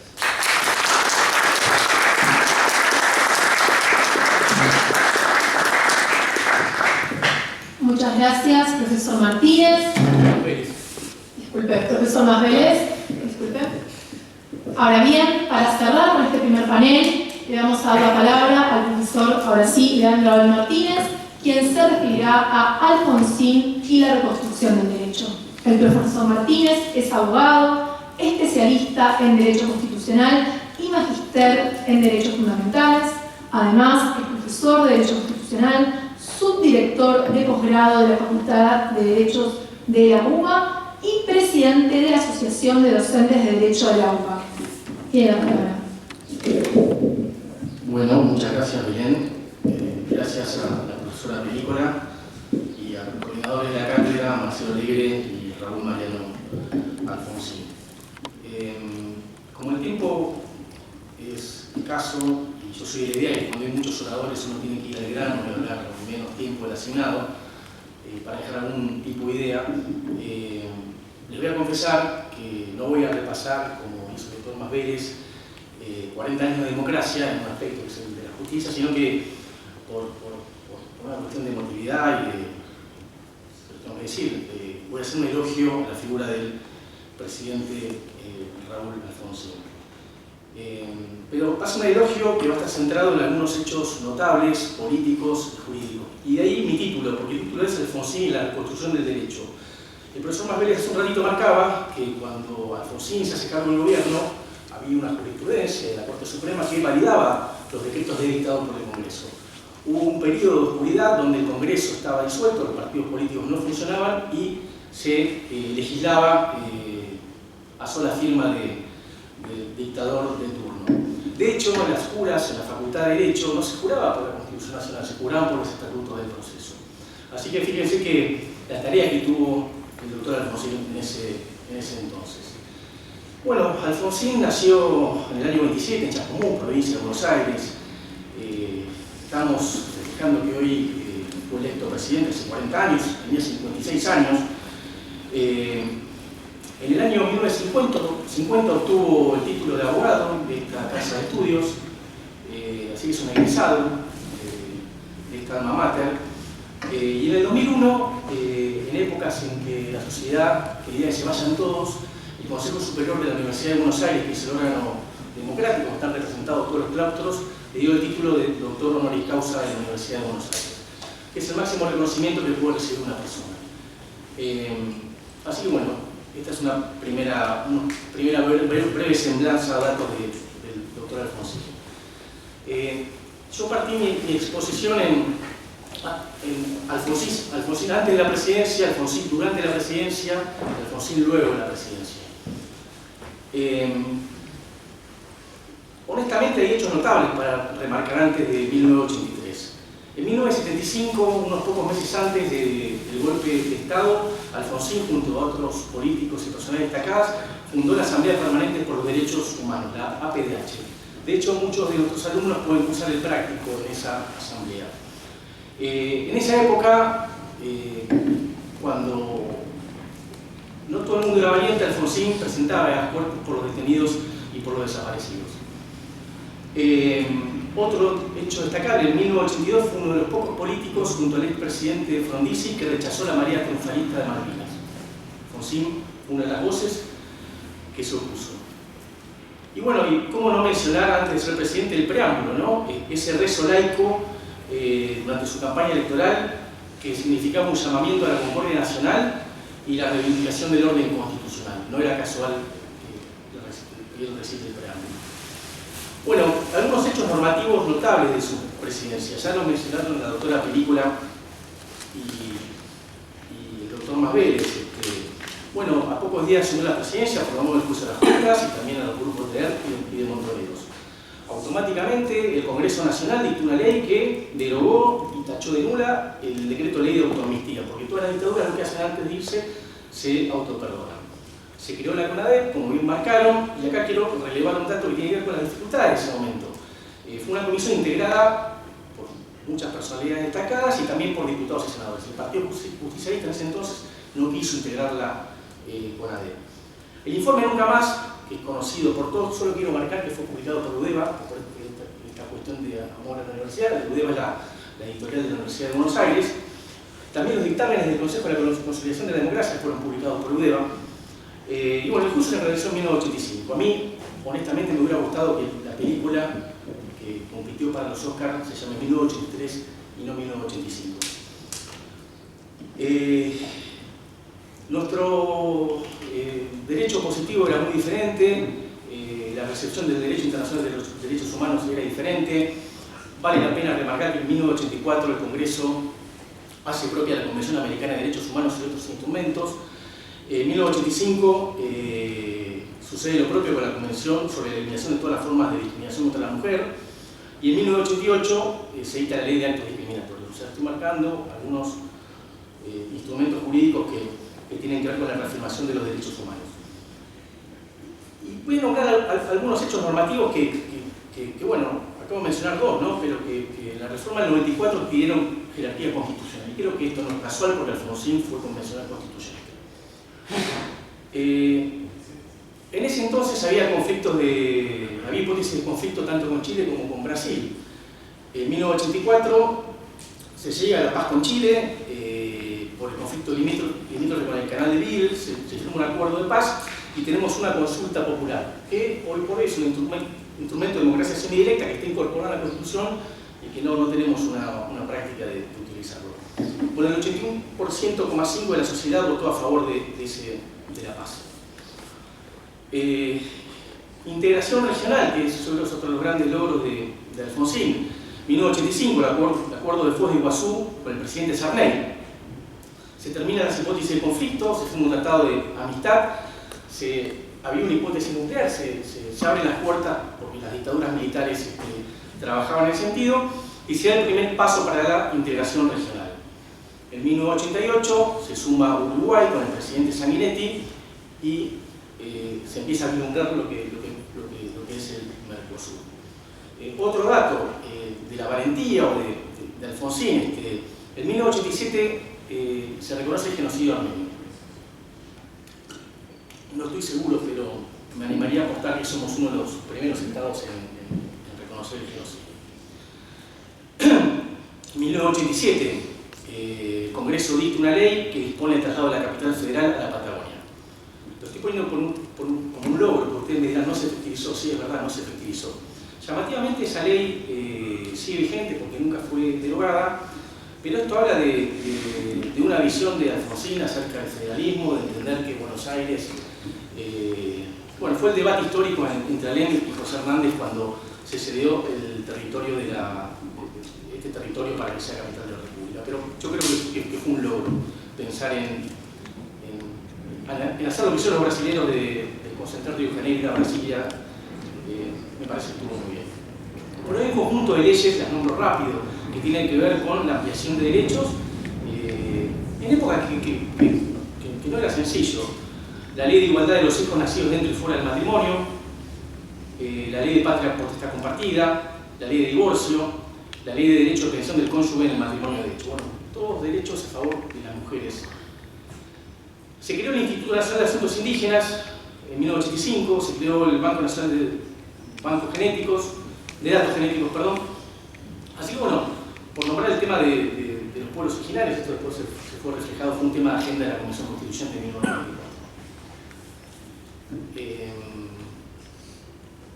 Muchas gracias, profesor Martínez. Disculpe, profesor Masvélez. Disculpe. Ahora bien, para cerrar con este primer panel, le vamos a dar la palabra al profesor, ahora sí, Leandro Abel Martínez, quien se referirá a Alfonsín y la reconstrucción del derecho. El profesor Martínez es abogado, especialista en Derecho Constitucional y magíster en Derechos Fundamentales. Además, es profesor de Derecho Constitucional, subdirector de posgrado de la Facultad de Derechos de la UBA y presidente de la Asociación de Docentes de Derecho de la UBA. Tiene la palabra. Bueno, muchas gracias, Belén. Gracias a la profesora Pelícola y a los coordinadores de la cátedra, Marcelo Alegre y Raúl Mariano Alfonsín. Como el tiempo es escaso, y yo soy de la idea que cuando hay muchos oradores uno tiene que ir al grano y hablar con menos tiempo del asignado, para dejar algún tipo de idea, les voy a confesar que no voy a repasar, como hizo el doctor Masvélez, 40 años de democracia en un aspecto que es el de la justicia, sino que por una cuestión de emotividad y de, tengo que decir, voy a hacer un elogio a la figura del presidente Raúl Alfonsín. Pero va a ser un elogio que va a estar centrado en algunos hechos notables, políticos y jurídicos. Y de ahí mi título, porque el título es Alfonsín y la construcción del derecho. El profesor Masvélez hace un ratito marcaba que cuando Alfonsín se hace cargo del gobierno, había una jurisprudencia de la Corte Suprema que validaba los decretos dictados por el Congreso. Hubo un periodo de oscuridad donde el Congreso estaba disuelto, los partidos políticos no funcionaban y se legislaba a sola firma del dictador de turno. ¿no? De hecho, en las juras, en la Facultad de Derecho, no se juraba por la Constitución Nacional, se juraban por los estatutos del proceso. Así que fíjense que la tarea que tuvo el doctor Alfonsín en ese entonces. Bueno, Alfonsín nació en el año 27 en Chascomús, provincia de Buenos Aires. Estamos festejando que hoy fue electo presidente hace 40 años, tenía 56 años. En el año 1950 obtuvo el título de abogado de esta casa de estudios, así que es un egresado de esta alma mater. Y en el 2001, en épocas en que la sociedad quería que se vayan todos, el Consejo Superior de la Universidad de Buenos Aires, que es el órgano democrático, están representados todos los claustros, le dio el título de doctor honoris causa de la Universidad de Buenos Aires, que es el máximo reconocimiento que puede recibir una persona. Así que bueno, esta es una primera breve semblanza a datos del doctor Alfonsín. Yo partí mi exposición en Alfonsín antes de la presidencia, Alfonsín durante la presidencia, Alfonsín luego de la presidencia. Honestamente hay hechos notables para remarcar antes de 1983. En 1975, unos pocos meses antes del golpe de Estado, Alfonsín, junto a otros políticos y personas destacadas, fundó la Asamblea Permanente por los Derechos Humanos, la APDH. De hecho, muchos de nuestros alumnos pueden usar el práctico en esa asamblea. En esa época, cuando no todo el mundo era valiente, Alfonsín presentaba cuerpos por los detenidos y por los desaparecidos. Otro hecho destacable, en 1982 fue uno de los pocos políticos junto al expresidente Frondizi que rechazó la marea triunfalista de Malvinas. Alfonsín fue una de las voces que se opuso. Y bueno, y cómo no mencionar antes de ser presidente el preámbulo, ¿no? Ese rezo laico durante su campaña electoral que significaba un llamamiento a la concordia nacional y la reivindicación del orden constitucional. No era casual el reciente preámbulo. Bueno, algunos hechos normativos notables de su presidencia. Ya lo mencionaron la doctora Película y el doctor Masvélez. Bueno, a pocos días asumió la presidencia, programó el curso de las juntas y también a los grupos de ERP y de Montoneros. Automáticamente el Congreso Nacional dictó una ley que derogó y tachó de nula el decreto ley de autoamnistía, porque todas las dictaduras lo que hacen antes de irse se autoperdonan. Se creó la CONADEP, como bien marcaron, y acá quiero relevar un dato que tiene que ver con las dificultades de ese momento. Fue una comisión integrada por muchas personalidades destacadas y también por diputados y senadores. El Partido Justicialista en ese entonces no quiso integrar la CONADEP. El informe Nunca Más, que es conocido por todos, solo quiero marcar que fue publicado por UDEVA, por esta cuestión de amor a la universidad. UDEVA es la editorial de la Universidad de Buenos Aires. También los dictámenes del Consejo de la Consolidación de la Democracia fueron publicados por UDEVA. Y bueno, el curso se realizó en 1985. A mí, honestamente, me hubiera gustado que la película que compitió para los Oscars se llame 1983 y no 1985. Nuestro derecho positivo era muy diferente, la recepción del derecho internacional de los derechos humanos era diferente. Vale la pena remarcar que en 1984 el Congreso hace propia la Convención Americana de Derechos Humanos y otros instrumentos. En 1985 sucede lo propio con la Convención sobre la eliminación de todas las formas de discriminación contra la mujer. Y en 1988 se edita la Ley de Actos Discriminatorios. O sea, estoy marcando algunos instrumentos jurídicos que tienen que ver con la reafirmación de los derechos humanos. Y voy a nombrar algunos hechos normativos que bueno, acabo de mencionar dos, ¿no? Pero que en la reforma del 94 pidieron jerarquía constitucional. Y creo que esto no es casual porque Alfonsín fue convencional constitucional. En ese entonces había hipótesis de conflicto tanto con Chile como con Brasil. En 1984 se llega a la paz con Chile por el conflicto limítrofe con el canal de Beagle, se firma un acuerdo de paz y tenemos una consulta popular, que hoy por hoy es un instrumento de democracia semidirecta que está incorporado a la Constitución y que no tenemos una práctica de utilizarlo. Bueno, el 81,5% de la sociedad votó a favor de la paz. Integración regional, que es otro de los grandes logros de Alfonsín. 1985, el acuerdo de Foz de Iguazú con el presidente Sarney. Se terminan las hipótesis de conflicto, se firma un tratado de amistad, se había una hipótesis nuclear, se abren las puertas porque las dictaduras militares trabajaban en ese sentido, y se da el primer paso para la integración regional. En 1988 se suma Uruguay con el presidente Sanguinetti y se empieza a vislumbrar lo que es el Mercosur. Otro dato de la valentía o de Alfonsín, en 1987 se reconoce el genocidio armenio. No estoy seguro, pero me animaría a apostar que somos uno de los primeros estados en reconocer el genocidio. En 1987, el Congreso dicta una ley que dispone el traslado de la capital federal a la Patagonia. Lo estoy poniendo como un logro, porque ustedes me dirán, no se efectivizó. Sí, es verdad, no se efectivizó. Llamativamente esa ley sigue vigente porque nunca fue derogada, pero esto habla de una visión de Alfonsín acerca del federalismo, de entender que Buenos Aires... bueno, fue el debate histórico entre Alem y José Hernández cuando se cedió el territorio este territorio para que sea capital de la República. Pero yo creo que fue un logro pensar en hacer lo que hicieron los brasileños de concentrar Río de Janeiro a Brasilia. Me parece que estuvo muy bien. Pero hay un conjunto de leyes, las nombro rápido, que tienen que ver con la ampliación de derechos en época que no era sencillo. La ley de igualdad de los hijos nacidos dentro y fuera del matrimonio, la ley de patria potestad compartida, la ley de divorcio, la ley de derecho de pensión del cónyuge en el matrimonio de hecho. Bueno, todos derechos a favor de las mujeres. Se creó el Instituto Nacional de Asuntos Indígenas en 1985, se creó el Banco Nacional de Datos Genéticos, perdón. Así que bueno, por nombrar el tema de los pueblos originarios, esto después se fue reflejado, fue un tema de agenda de la Comisión Constituyente de 1994.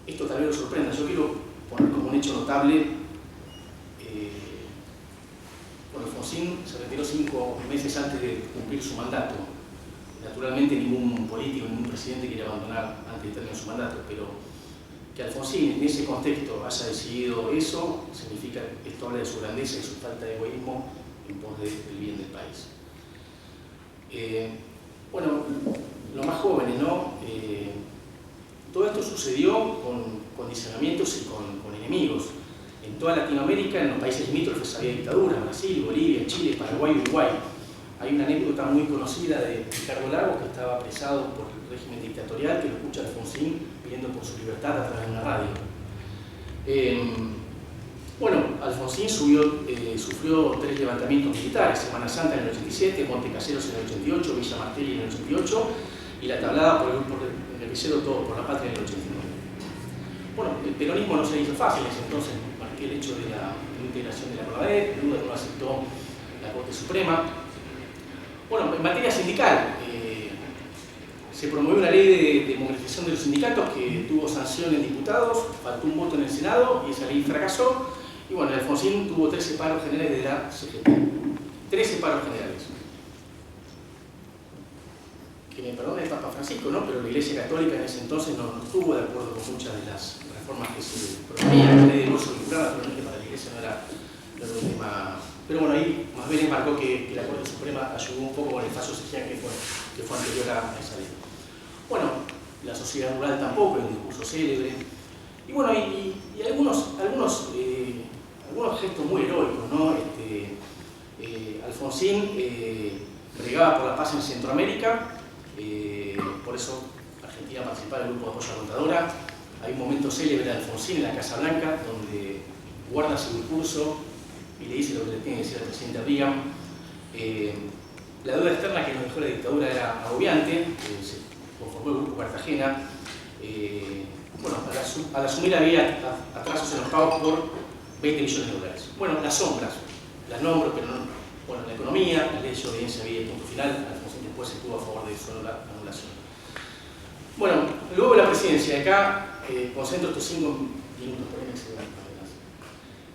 Esto tal vez lo sorprenda, yo quiero poner como un hecho notable, bueno, Alfonsín se retiró 5 meses antes de cumplir su mandato. Naturalmente ningún político, ningún presidente quiere abandonar antes de terminar su mandato, pero que Alfonsín en ese contexto haya decidido eso, significa, esto habla de su grandeza y su falta de egoísmo en pos del bien del país. Bueno, los más jóvenes, ¿no? Todo esto sucedió con condicionamientos y con enemigos. En toda Latinoamérica, en los países limítrofes había dictaduras, Brasil, Bolivia, Chile, Paraguay, Uruguay. Hay una anécdota muy conocida de Ricardo Lagos, que estaba apresado por el régimen dictatorial, que lo escucha Alfonsín pidiendo por su libertad a través de una radio. Bueno, Alfonsín sufrió 3 levantamientos militares: Semana Santa en el 87, Montecaseros en el 88, Villa Martelli en el 88 y la tablada por el guerrillero Todo por la Patria en el 89. Bueno, el peronismo no se hizo fácil entonces, marqué el hecho de la integración de la Prodaed, Peluda no aceptó la Corte Suprema. Bueno, en materia sindical, se promovió una ley de democratización de los sindicatos que tuvo sanción en diputados, faltó un voto en el Senado y esa ley fracasó. Y bueno, Alfonsín tuvo 13 paros generales de la CGT. 13 paros generales. Que me perdone el Papa Francisco, ¿no? Pero la Iglesia Católica en ese entonces no estuvo de acuerdo con muchas de las reformas que se proponían. La ley de divorcio vinculada, pero para la Iglesia no era un tema. Pero bueno, ahí más bien marcó que la Corte Suprema ayudó un poco con el fallo Seján que fue anterior a esa ley. Bueno, la sociedad rural tampoco, el discurso célebre. Y bueno, y algunos gestos muy heroicos, ¿no? Alfonsín bregaba por la paz en Centroamérica, por eso Argentina participaba del grupo de apoyo a la contadora. Hay un momento célebre de Alfonsín en la Casa Blanca, donde guarda su discurso y le dice lo que le tiene que decir al presidente Reagan. La deuda externa que nos dejó la dictadura era agobiante, se conformó el Grupo Cartagena. Bueno, al asumir había atrasos en los pagos por 20 millones de dólares. Bueno, las sombras, las nombro, pero no. Bueno, la economía, la ley de obediencia había el punto final, Alfonsín después estuvo a favor de su anulación. Bueno, luego la presidencia, acá concentro estos 5 minutos, por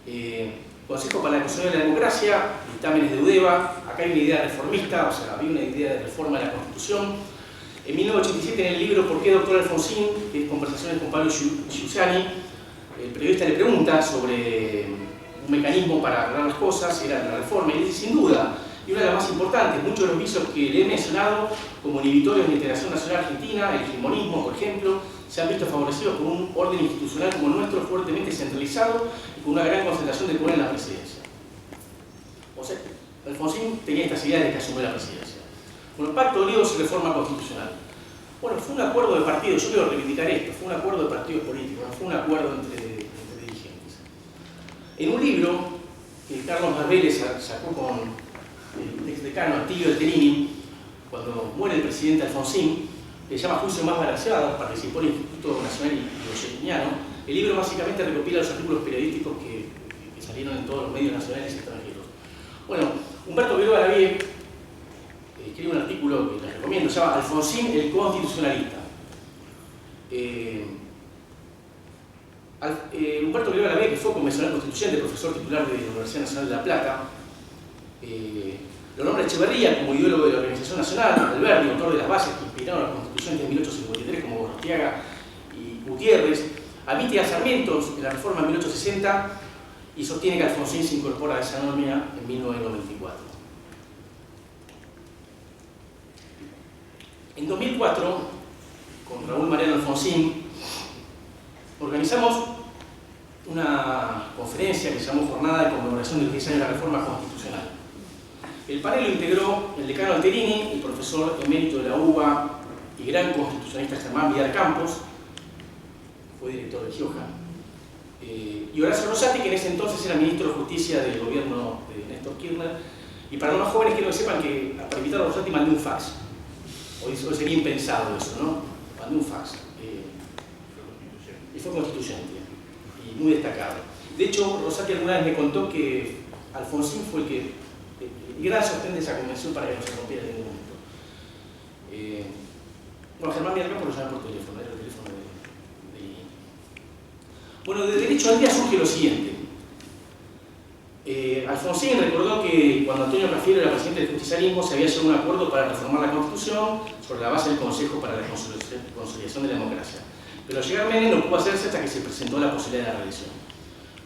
ahí. Consejo para la Construcción de la Democracia, dictámenes de UDEVA, acá hay una idea reformista, o sea, había una idea de reforma de la Constitución. En 1987, en el libro ¿Por qué doctor Alfonsín?, que es Conversaciones con Pablo Giussani, el periodista le pregunta sobre un mecanismo para arreglar las cosas, era la reforma, y dice, sin duda, y una de las más importantes. Muchos de los vicios que le he mencionado, como inhibitorios de la integración nacional argentina, el hegemonismo, por ejemplo, se han visto favorecidos por un orden institucional como el nuestro, fuertemente centralizado y con una gran concentración de poder en la presidencia. O sea, Alfonsín tenía estas ideas de que asumió la presidencia. Bueno, Pacto de Olivos y reforma constitucional. Bueno, fue un acuerdo de partidos, yo quiero reivindicar esto, fue un acuerdo de partidos políticos, no fue un acuerdo entre dirigentes. En un libro que Carlos Marbeles sacó con el exdecano Attilio Alterini, cuando muere el presidente Alfonsín, que se llama Juicio Más Balanceado, participó el Instituto Nacional Yosefiniano. El libro básicamente recopila los artículos periodísticos que salieron en todos los medios nacionales y extranjeros. Bueno, Humberto Viruega Lavie escribe un artículo que les recomiendo, se llama Alfonsín el Constitucionalista. Humberto Viruega Lavie, que fue convencional constituyente, profesor titular de la Universidad Nacional de La Plata, lo nombra Echeverría como ideólogo de la Organización Nacional, Alberti, autor de las bases que inspiraron la Constitución de 1853, como Gorostiaga y Gutiérrez, admite a Sarmiento en la reforma de 1860 y sostiene que Alfonsín se incorpora a esa norma en 1994. En 2004, con Raúl Mariano Alfonsín, organizamos una conferencia que se llamó Jornada de Conmemoración de los 10 años de la Reforma Constitucional. El panel lo integró el decano Alterini, el profesor emérito de la UBA y gran constitucionalista Germán Vidal Campos, fue director de Gioja, y Horacio Rosati, que en ese entonces era ministro de Justicia del gobierno de Néstor Kirchner. Y para los más jóvenes quiero que sepan que para invitar a Rosati mandé un fax. Hoy sería impensado eso, ¿no? Mandé un fax. Y fue constituyente y muy destacado. De hecho, Rosati alguna vez me contó que Alfonsín fue el que gran sostén de esa convención para que no se rompiera en ningún momento. Bueno, Germán Vidal Campos lo llama por teléfono, era el teléfono de Bueno, de Derecho al Día surge lo siguiente. Alfonsín recordó que cuando Antonio Cafiero era presidente del justicialismo se había llegado a un acuerdo para reformar la Constitución sobre la base del Consejo para la Consolidación de la Democracia. Pero al llegar Menem no pudo hacerse hasta que se presentó la posibilidad de la reelección.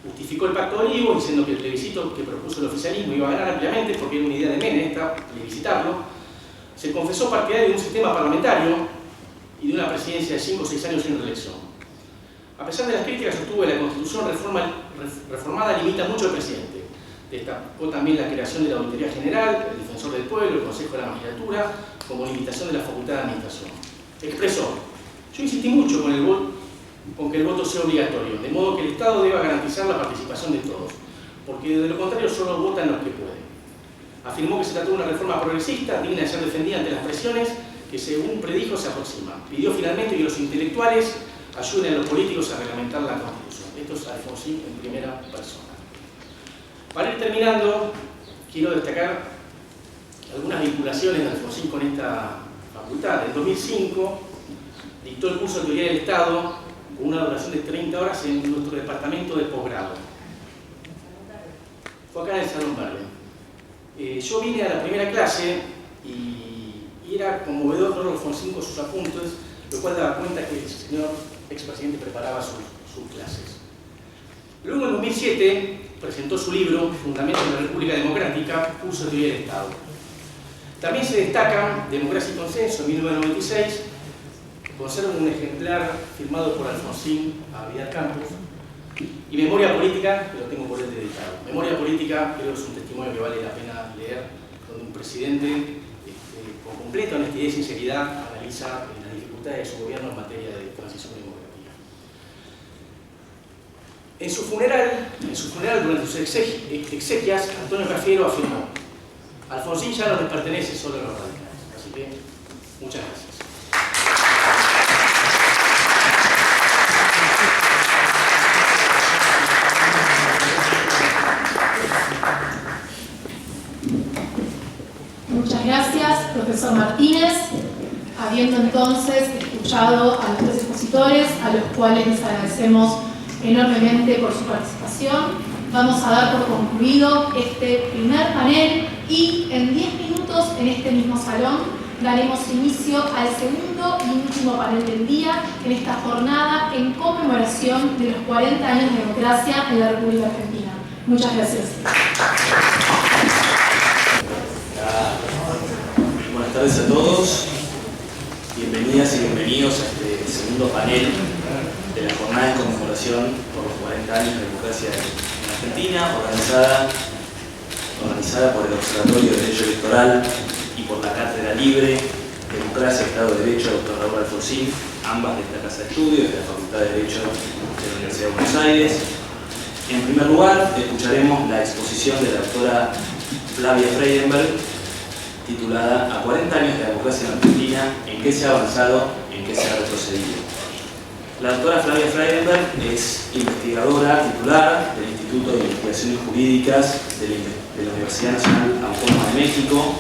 Justificó el Pacto de Olivos diciendo que el plebiscito que propuso el oficialismo iba a ganar ampliamente porque era una idea de Menem esta, plebiscitarlo. Se confesó partidario de un sistema parlamentario y de una presidencia de 5 o 6 años sin reelección. A pesar de las críticas, sostuvo que la Constitución reformada limita mucho al presidente. Destacó también la creación de la Auditoría General, el Defensor del Pueblo, el Consejo de la Magistratura, como limitación de la facultad de administración. Expresó: yo insistí mucho con que el voto sea obligatorio, de modo que el Estado deba garantizar la participación de todos, porque de lo contrario solo votan los que pueden. Afirmó que se trató de una reforma progresista, digna de ser defendida ante las presiones que, según predijo, se aproximan. Pidió finalmente que los intelectuales ayuden a los políticos a reglamentar la Constitución. Esto es Alfonsín en primera persona. Para ir terminando, quiero destacar algunas vinculaciones de Alfonsín con esta facultad. En 2005 dictó el curso de Teoría del Estado con una duración de 30 horas en nuestro departamento de posgrado. Fue acá en el Salón Verde. Yo vine a la primera clase y era conmovedor ver a Alfonsín con sus apuntes, lo cual daba cuenta que el señor expresidente preparaba sus clases. Luego, en 2007, presentó su libro Fundamentos de la República Democrática, curso de Teoría del Estado. También se destacan Democracia y Consenso, en 1996, conserva un ejemplar firmado por Alfonsín a Vidal Campos, y Memoria Política, que lo tengo por él dedicado. Memoria Política creo que es un testimonio que vale la pena leer, donde un presidente con completa honestidad y sinceridad analiza las dificultades de su gobierno en materia de transición democrática. En su funeral durante sus exequias, Antonio Cafiero afirmó: Alfonsín ya no les pertenece solo a los radicales. Así que, muchas gracias. Muchas gracias, profesor Martínez. Habiendo entonces escuchado a los tres expositores, a los cuales les agradecemos enormemente por su participación, vamos a dar por concluido este primer panel y en 10 minutos en este mismo salón daremos inicio al segundo y último panel del día en esta jornada en conmemoración de los 40 años de democracia en la República Argentina. Muchas gracias. Buenas tardes a todos. Bienvenidas y bienvenidos a este segundo panel de la jornada de conmemoración por los 40 años de democracia en Argentina, organizada por el Observatorio de Derecho Electoral y por la Cátedra Libre, Democracia, Estado de Derecho, Dr. Raúl Alfonsín, ambas de esta casa de estudios de la Facultad de Derecho de la Universidad de Buenos Aires. En primer lugar, escucharemos la exposición de la doctora Flavia Freidenberg, titulada A 40 años de la democracia en Argentina, ¿en qué se ha avanzado, en qué se ha retrocedido? La doctora Flavia Freidenberg es investigadora titular del Instituto de Investigaciones Jurídicas de la Universidad Nacional Autónoma de México,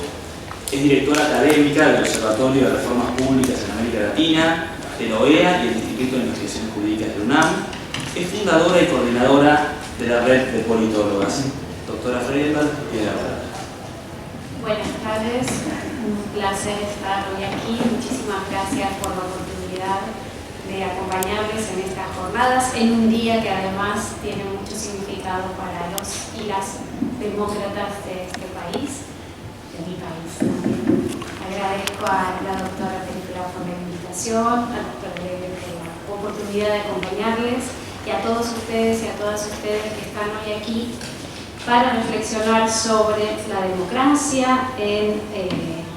es directora académica del Observatorio de Reformas Públicas en América Latina, de la OEA y el Instituto de Investigaciones Jurídicas de UNAM, es fundadora y coordinadora de la red de politólogas. Doctora Freidenberg, tiene la palabra. Buenas tardes, un placer estar hoy aquí. Muchísimas gracias por la oportunidad de acompañarles en estas jornadas, en un día que además tiene mucho significado para los y las demócratas de este país, de mi país también. Agradezco a la doctora Película por la invitación, a la doctora Leve por la oportunidad de acompañarles y a todos ustedes y a todas ustedes que están hoy aquí para reflexionar sobre la democracia en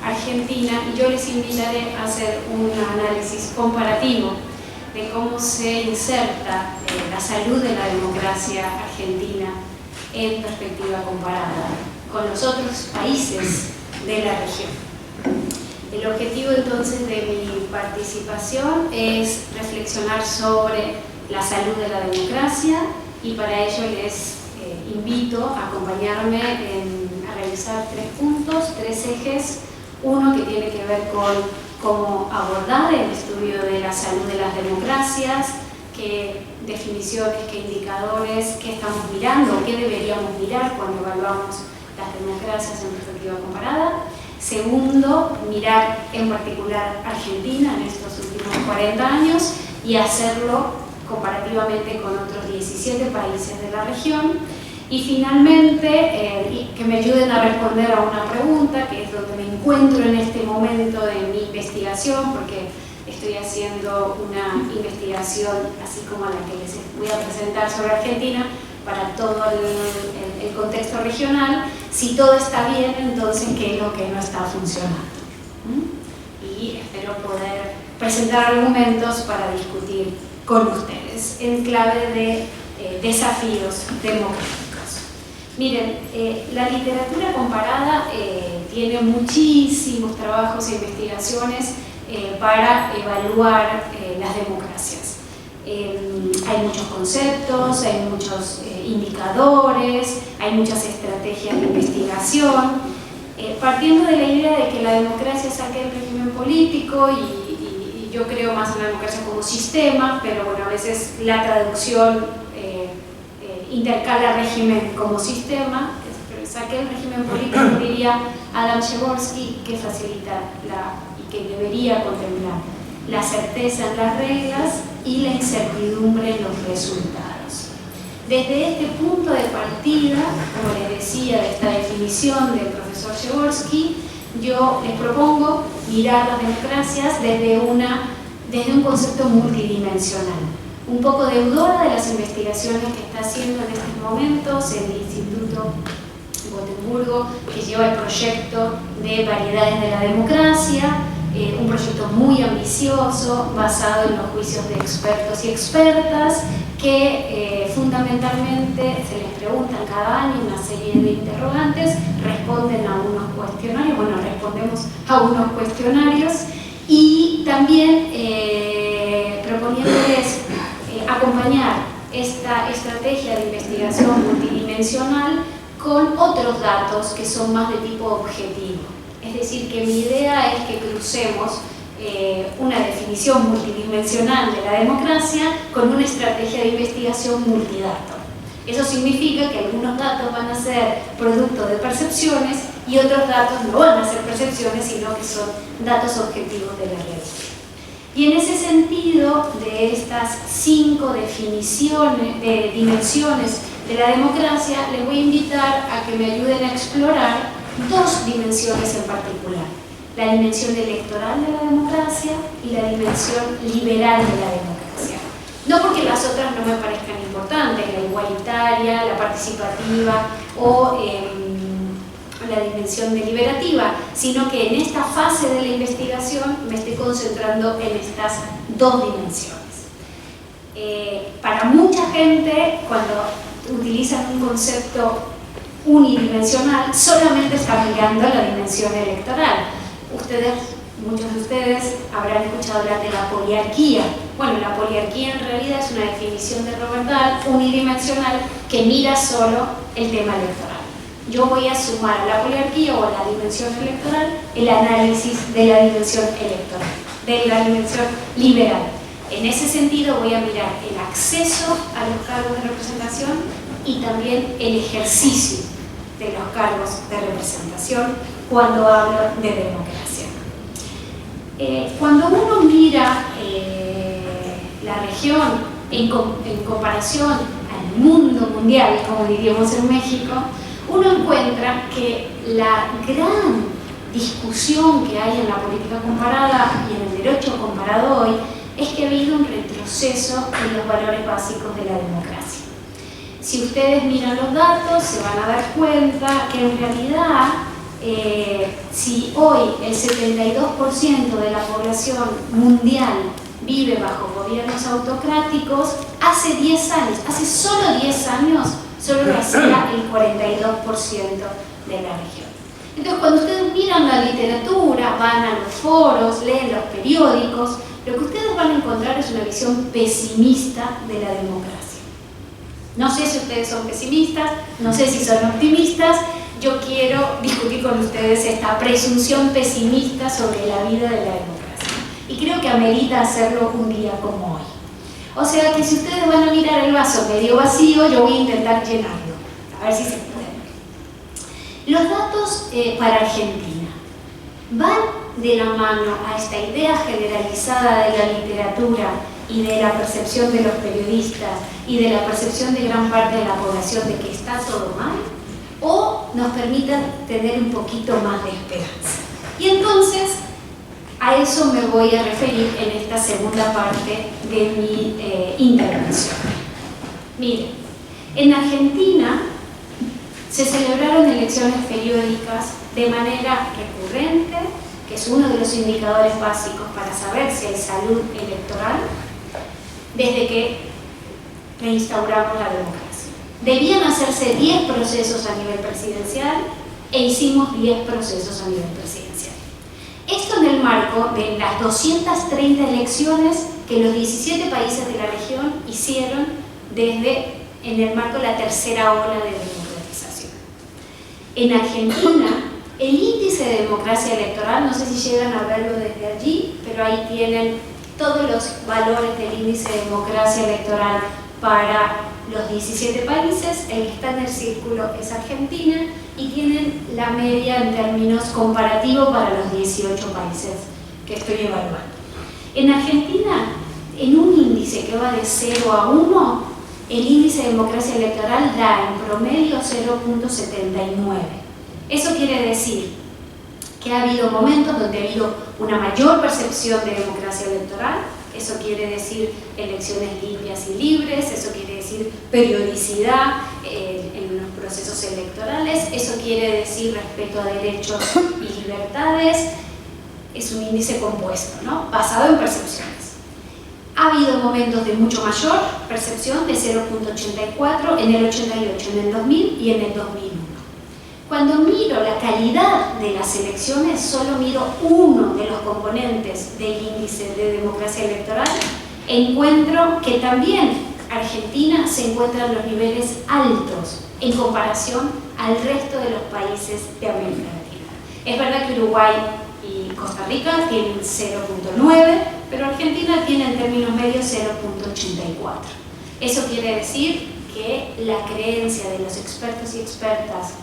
Argentina, y yo les invitaré a hacer un análisis comparativo de cómo se inserta la salud de la democracia argentina en perspectiva comparada con los otros países de la región. El objetivo entonces de mi participación es reflexionar sobre la salud de la democracia, y para ello les invito a acompañarme a realizar 3 puntos, 3 ejes. Uno que tiene que ver con cómo abordar el estudio de la salud de las democracias, qué definiciones, qué indicadores, qué estamos mirando, qué deberíamos mirar cuando evaluamos las democracias en perspectiva comparada. Segundo, mirar en particular Argentina en estos últimos 40 años y hacerlo comparativamente con otros 17 países de la región. Y finalmente, que me ayuden a responder a una pregunta, que es donde me encuentro en este momento de mi investigación, porque estoy haciendo una investigación, así como la que les voy a presentar sobre Argentina, para todo el contexto regional. Si todo está bien, entonces, ¿qué es lo que no está funcionando? Y espero poder presentar argumentos para discutir con ustedes en clave de desafíos democráticos. Miren, la literatura comparada tiene muchísimos trabajos e investigaciones para evaluar las democracias. Hay muchos conceptos, hay muchos indicadores, hay muchas estrategias de investigación, partiendo de la idea de que la democracia es aquel régimen político, y yo creo más en la democracia como sistema, pero bueno, a veces la traducción intercala régimen como sistema, pero es aquel régimen político, diría Adam Przeworski, que facilita y que debería contemplar la certeza en las reglas y la incertidumbre en los resultados. Desde este punto de partida, como les decía, de esta definición del profesor Przeworski, yo les propongo mirar las democracias desde un concepto multidimensional, un poco deudora de las investigaciones que está haciendo en estos momentos el Instituto Gotemburgo, que lleva el proyecto de Variedades de la Democracia, un proyecto muy ambicioso, basado en los juicios de expertos y expertas, que fundamentalmente se les preguntan cada año una serie de interrogantes, responden a unos cuestionarios, bueno, respondemos a unos cuestionarios, y también proponiéndoles acompañar esta estrategia de investigación multidimensional con otros datos que son más de tipo objetivo. Es decir, que mi idea es que crucemos una definición multidimensional de la democracia con una estrategia de investigación multidato. Eso significa que algunos datos van a ser producto de percepciones y otros datos no van a ser percepciones, sino que son datos objetivos de la realidad. Y en ese sentido, de estas 5 definiciones, de dimensiones de la democracia, les voy a invitar a que me ayuden a explorar 2 dimensiones en particular. la dimensión electoral de la democracia y la dimensión liberal de la democracia. No porque las otras no me parezcan importantes, la igualitaria, la participativa o la dimensión deliberativa, sino que en esta fase de la investigación me estoy concentrando en estas dos dimensiones. Para mucha gente, cuando utilizan un concepto unidimensional, solamente está mirando la dimensión electoral. Muchos de ustedes habrán escuchado hablar de la poliarquía. Bueno, la poliarquía en realidad es una definición de Robert Dahl unidimensional que mira solo el tema electoral. Yo voy a sumar a la poliarquía o a la dimensión electoral el análisis de la dimensión electoral, de la dimensión liberal. En ese sentido voy a mirar el acceso a los cargos de representación y también el ejercicio de los cargos de representación cuando hablo de democracia. Cuando uno mira la región en comparación al mundo mundial, como diríamos en México, uno encuentra que la gran discusión que hay en la política comparada y en el derecho comparado hoy es que ha habido un retroceso en los valores básicos de la democracia. Si ustedes miran los datos, se van a dar cuenta que en realidad, si hoy el 72% de la población mundial vive bajo gobiernos autocráticos, hace 10 años, hace solo 10 años, solo lo hacía el 42% de la región. Entonces, cuando ustedes miran la literatura, van a los foros, leen los periódicos, lo que ustedes van a encontrar es una visión pesimista de la democracia. No sé si ustedes son pesimistas, no sé si son optimistas. Yo quiero discutir con ustedes esta presunción pesimista sobre la vida de la democracia. Y creo que amerita hacerlo un día como hoy. O sea que si ustedes van a mirar el vaso medio vacío, yo voy a intentar llenarlo. A ver si se puede. Los datos para Argentina van de la mano a esta idea generalizada de la literatura y de la percepción de los periodistas y de la percepción de gran parte de la población de que está todo mal, o nos permitan tener un poquito más de esperanza. Y entonces a eso me voy a referir en esta segunda parte de mi intervención. Miren, en Argentina se celebraron elecciones periódicas de manera recurrente, que es uno de los indicadores básicos para saber si hay salud electoral, desde que reinstauramos la democracia. Debían hacerse 10 procesos a nivel presidencial e hicimos 10 procesos a nivel presidencial. Esto en el marco de las 230 elecciones que los 17 países de la región hicieron en el marco de la tercera ola de democratización. En Argentina, el índice de democracia electoral, no sé si llegan a verlo desde allí, pero ahí tienen todos los valores del índice de democracia electoral para los 17 países. El que está en el círculo es Argentina y tienen la media en términos comparativos para los 18 países que estoy evaluando. En Argentina, en un índice que va de 0 a 1, el índice de democracia electoral da en promedio 0.79. Eso quiere decir que ha habido momentos donde ha habido una mayor percepción de democracia electoral. Eso quiere decir elecciones limpias y libres, eso quiere decir periodicidad en los procesos electorales, eso quiere decir respeto a derechos y libertades. Es un índice compuesto, ¿no? Basado en percepciones. Ha habido momentos de mucho mayor percepción, de 0.84 en el 88, en el 2000 y en el 2001. Cuando miro la calidad de las elecciones, solo miro uno de los componentes del índice de democracia electoral, encuentro que también Argentina se encuentra en los niveles altos en comparación al resto de los países de América Latina. Es verdad que Uruguay y Costa Rica tienen 0.9, pero Argentina tiene en términos medios 0.84. Eso quiere decir que la creencia de los expertos y expertas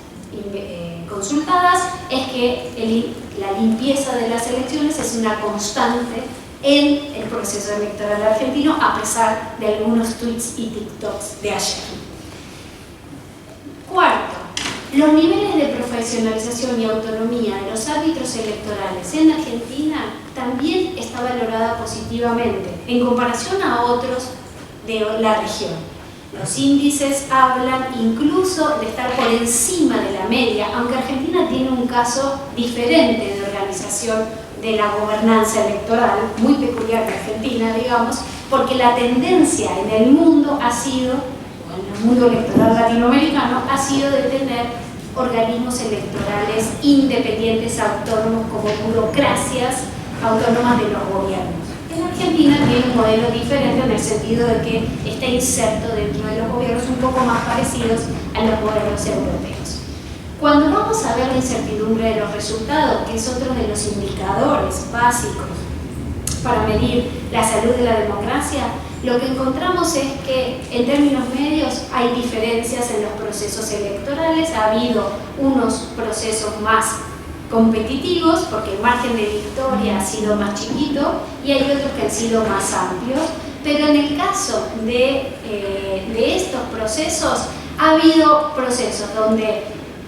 consultadas es que la limpieza de las elecciones es una constante en el proceso electoral argentino, a pesar de algunos tweets y TikToks de ayer. Cuarto, Los niveles de profesionalización y autonomía de los árbitros electorales en Argentina también está valorada positivamente en comparación a otros de la región. Los índices hablan incluso de estar por encima de la media, aunque Argentina tiene un caso diferente de organización de la gobernanza electoral, muy peculiar de Argentina, digamos, porque la tendencia en el mundo ha sido, o en el mundo electoral latinoamericano, ha sido de tener organismos electorales independientes, autónomos, como burocracias autónomas de los gobiernos. En Argentina tiene un modelo diferente en el sentido de que está inserto dentro de los gobiernos un poco más parecidos a los modelos europeos. Cuando vamos a ver la incertidumbre de los resultados, que es otro de los indicadores básicos para medir la salud de la democracia, lo que encontramos es que en términos medios hay diferencias en los procesos electorales. Ha habido unos procesos más competitivos porque el margen de victoria ha sido más chiquito y hay otros que han sido más amplios, pero en el caso de estos procesos ha habido procesos donde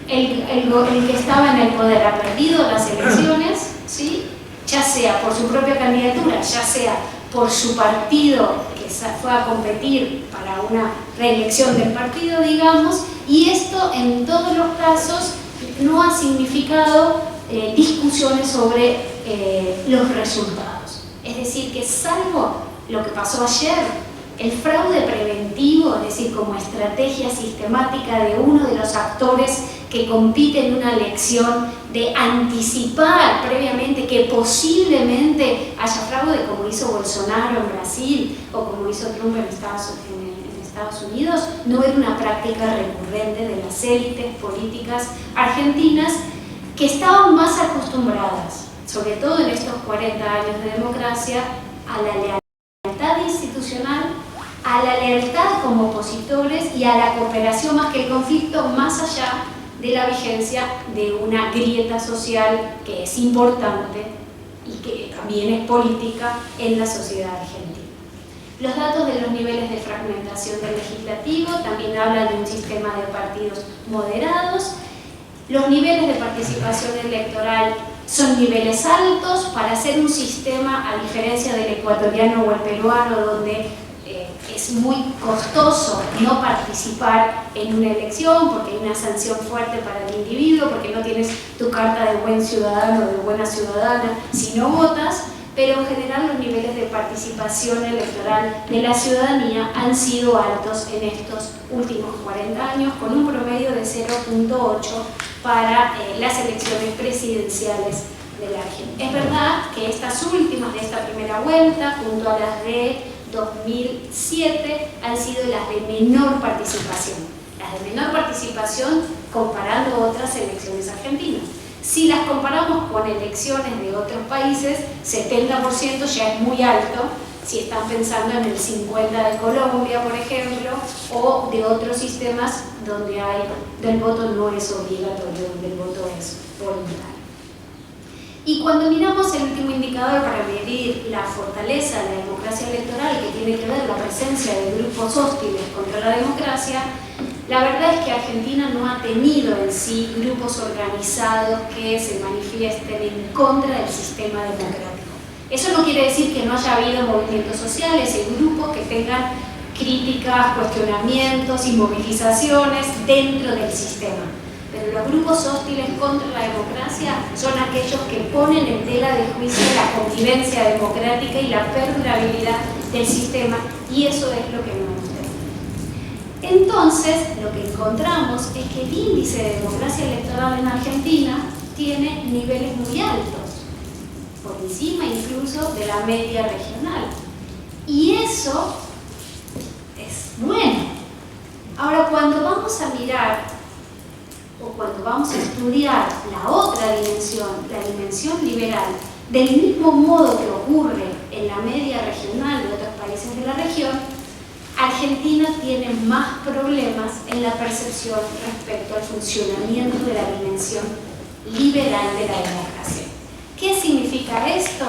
el que estaba en el poder ha perdido las elecciones, ¿sí? Ya sea por su propia candidatura, ya sea por su partido que fue a competir para una reelección del partido, digamos, y esto en todos los casos no ha significado discusiones sobre los resultados. Es decir, que salvo lo que pasó ayer, el fraude preventivo, es decir, como estrategia sistemática de uno de los actores que compite en una elección, de anticipar previamente que posiblemente haya fraude, como hizo Bolsonaro en Brasil o como hizo Trump en Estados Unidos, no era una práctica recurrente de las élites políticas argentinas, que estaban más acostumbradas, sobre todo en estos 40 años de democracia, a la lealtad institucional, a la lealtad como opositores y a la cooperación más que el conflicto, más allá de la vigencia de una grieta social que es importante y que también es política en la sociedad argentina. Los datos de los niveles de fragmentación del legislativo también hablan de un sistema de partidos moderados. Los niveles de participación electoral son niveles altos para hacer un sistema, a diferencia del ecuatoriano o el peruano, donde es muy costoso no participar en una elección porque hay una sanción fuerte para el individuo, porque no tienes tu carta de buen ciudadano o de buena ciudadana si no votas, pero en general los niveles de participación electoral de la ciudadanía han sido altos en estos últimos 40 años, con un promedio de 0.8 para las elecciones presidenciales de la región. Es verdad que estas últimas de esta primera vuelta, junto a las de 2007, han sido las de menor participación. Las de menor participación comparando otras elecciones argentinas. Si las comparamos con elecciones de otros países, 70% ya es muy alto, si están pensando en el 50% de Colombia, por ejemplo, o de otros sistemas donde el voto no es obligatorio, donde el voto es voluntario. Y cuando miramos el último indicador para medir la fortaleza de la democracia electoral, que tiene que ver la presencia de grupos hostiles contra la democracia, la verdad es que Argentina no ha tenido en sí grupos organizados que se manifiesten en contra del sistema democrático. Eso no quiere decir que no haya habido movimientos sociales y grupos que tengan críticas, cuestionamientos y movilizaciones dentro del sistema. Pero los grupos hostiles contra la democracia son aquellos que ponen en tela de juicio la convivencia democrática y la perdurabilidad del sistema, y eso es lo que no nos gusta. Entonces, lo que encontramos es que el índice de democracia electoral en Argentina tiene niveles muy altos, por encima incluso de la media regional. Y eso es bueno. Ahora, cuando vamos a mirar o cuando vamos a estudiar la otra dimensión, la dimensión liberal, del mismo modo que ocurre en la media regional de otros países de la región, Argentina tiene más problemas en la percepción respecto al funcionamiento de la dimensión liberal de la democracia. ¿Qué significa esto?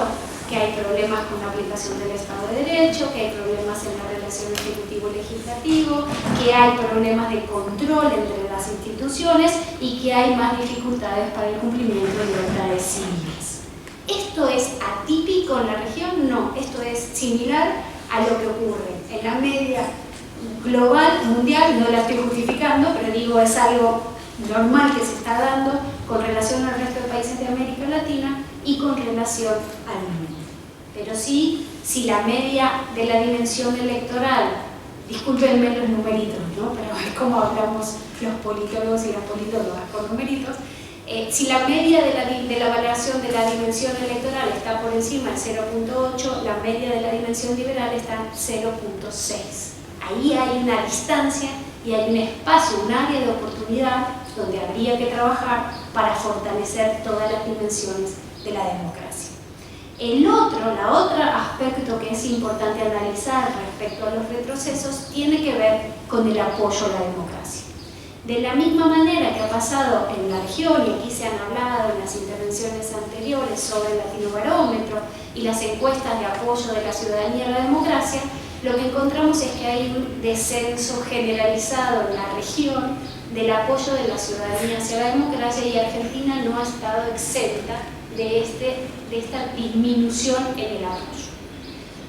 que hay problemas con la aplicación del Estado de Derecho, que hay problemas en la relación ejecutivo-legislativo, que hay problemas de control entre las instituciones y que hay más dificultades para el cumplimiento de libertades civiles. ¿Esto es atípico en la región? No, esto es similar a lo que ocurre en la media global, mundial, no la estoy justificando, pero digo, es algo normal que se está dando con relación al resto de países de América Latina y con relación al mundo. Pero sí, si la media de la dimensión electoral, discúlpenme los numeritos, ¿no? Pero es como hablamos los politólogos y las politólogas con numeritos, si la media de la valoración de la dimensión electoral está por encima del 0.8, la media de la dimensión liberal está en 0.6. Ahí hay una distancia y hay un espacio, un área de oportunidad donde habría que trabajar para fortalecer todas las dimensiones de la democracia. El otro aspecto que es importante analizar respecto a los retrocesos tiene que ver con el apoyo a la democracia. De la misma manera que ha pasado en la región, y aquí se han hablado en las intervenciones anteriores sobre el Latinobarómetro y las encuestas de apoyo de la ciudadanía a la democracia, lo que encontramos es que hay un descenso generalizado en la región del apoyo de la ciudadanía hacia la democracia, y Argentina no ha estado exenta de esta disminución en el apoyo.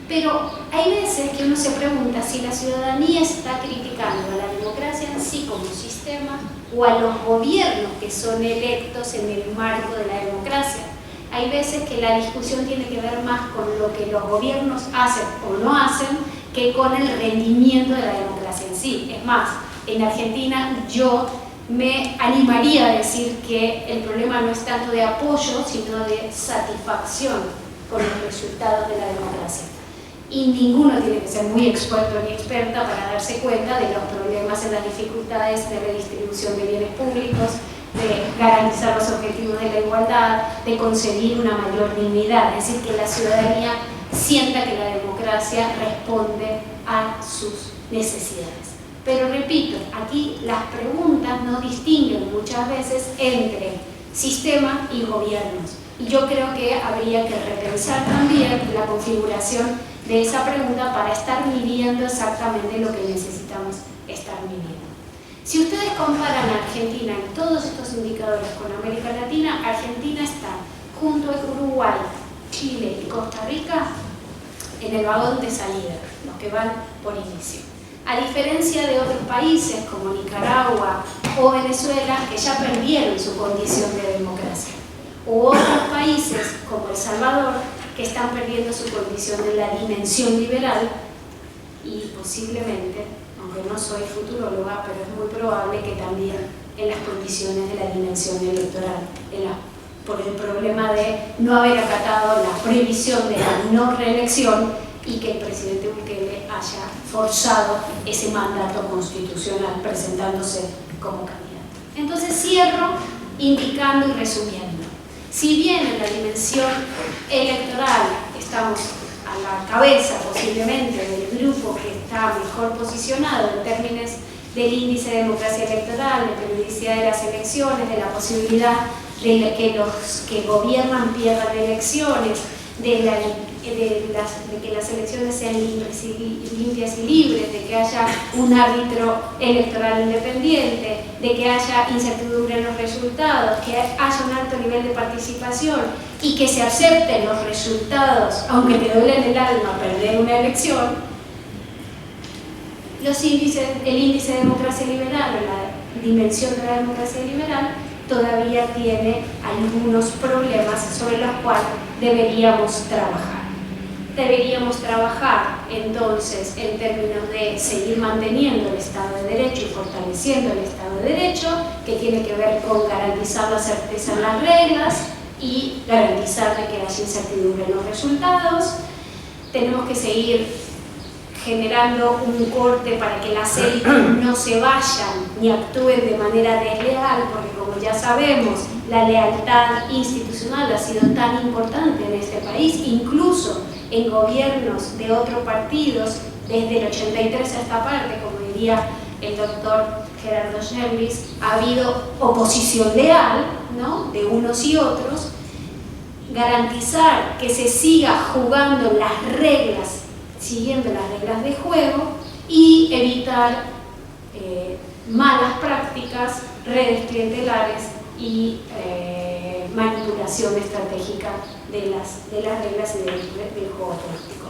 Pero hay veces que uno se pregunta si la ciudadanía está criticando a la democracia en sí como sistema o a los gobiernos que son electos en el marco de la democracia. Hay veces que la discusión tiene que ver más con lo que los gobiernos hacen o no hacen que con el rendimiento de la democracia en sí. Es más, en Argentina yo me animaría a decir que el problema no es tanto de apoyo, sino de satisfacción con los resultados de la democracia. Y ninguno tiene que ser muy experto ni experta para darse cuenta de los problemas en las dificultades de redistribución de bienes públicos, de garantizar los objetivos de la igualdad, de conseguir una mayor dignidad, es decir, que la ciudadanía sienta que la democracia responde a sus necesidades. Pero repito, aquí las preguntas no distinguen muchas veces entre sistema y gobiernos. Y yo creo que habría que repensar también la configuración de esa pregunta para estar midiendo exactamente lo que necesitamos estar midiendo. Si ustedes comparan a Argentina en todos estos indicadores con América Latina, Argentina está junto a Uruguay, Chile y Costa Rica en el vagón de salida, los que van por inicio. A diferencia de otros países como Nicaragua o Venezuela, que ya perdieron su condición de democracia, o otros países como El Salvador, que están perdiendo su condición de la dimensión liberal, y posiblemente, aunque no soy futuróloga, pero es muy probable que también en las condiciones de la dimensión electoral, por el problema de no haber acatado la prohibición de la no reelección y que el presidente Bukele haya forzado ese mandato constitucional presentándose como candidato. Entonces cierro indicando y resumiendo. Si bien en la dimensión electoral estamos a la cabeza posiblemente del grupo que está mejor posicionado en términos del índice de democracia electoral, de periodicidad de las elecciones, de la posibilidad de que los que gobiernan pierdan elecciones, de que las elecciones sean limpias y libres, de que haya un árbitro electoral independiente, de que haya incertidumbre en los resultados, que haya un alto nivel de participación y que se acepten los resultados, aunque te duele en el alma perder una elección. El índice de democracia liberal o la dimensión de la democracia liberal todavía tiene algunos problemas sobre los cuales deberíamos trabajar. Deberíamos trabajar entonces en términos de seguir manteniendo el Estado de Derecho y fortaleciendo el Estado de Derecho, que tiene que ver con garantizar la certeza en las reglas y garantizar de que haya incertidumbre en los resultados. Tenemos que seguir generando un corte para que las élites no se vayan ni actúen de manera desleal, porque como ya sabemos, la lealtad institucional ha sido tan importante en este país, incluso en gobiernos de otros partidos, desde el 83 a esta parte, como diría el doctor Gerardo Schelvis, ha habido oposición leal, ¿no?, de unos y otros, garantizar que se siga jugando las reglas, siguiendo las reglas de juego, y evitar malas prácticas, redes clientelares y manipulación estratégica de las reglas y del juego político.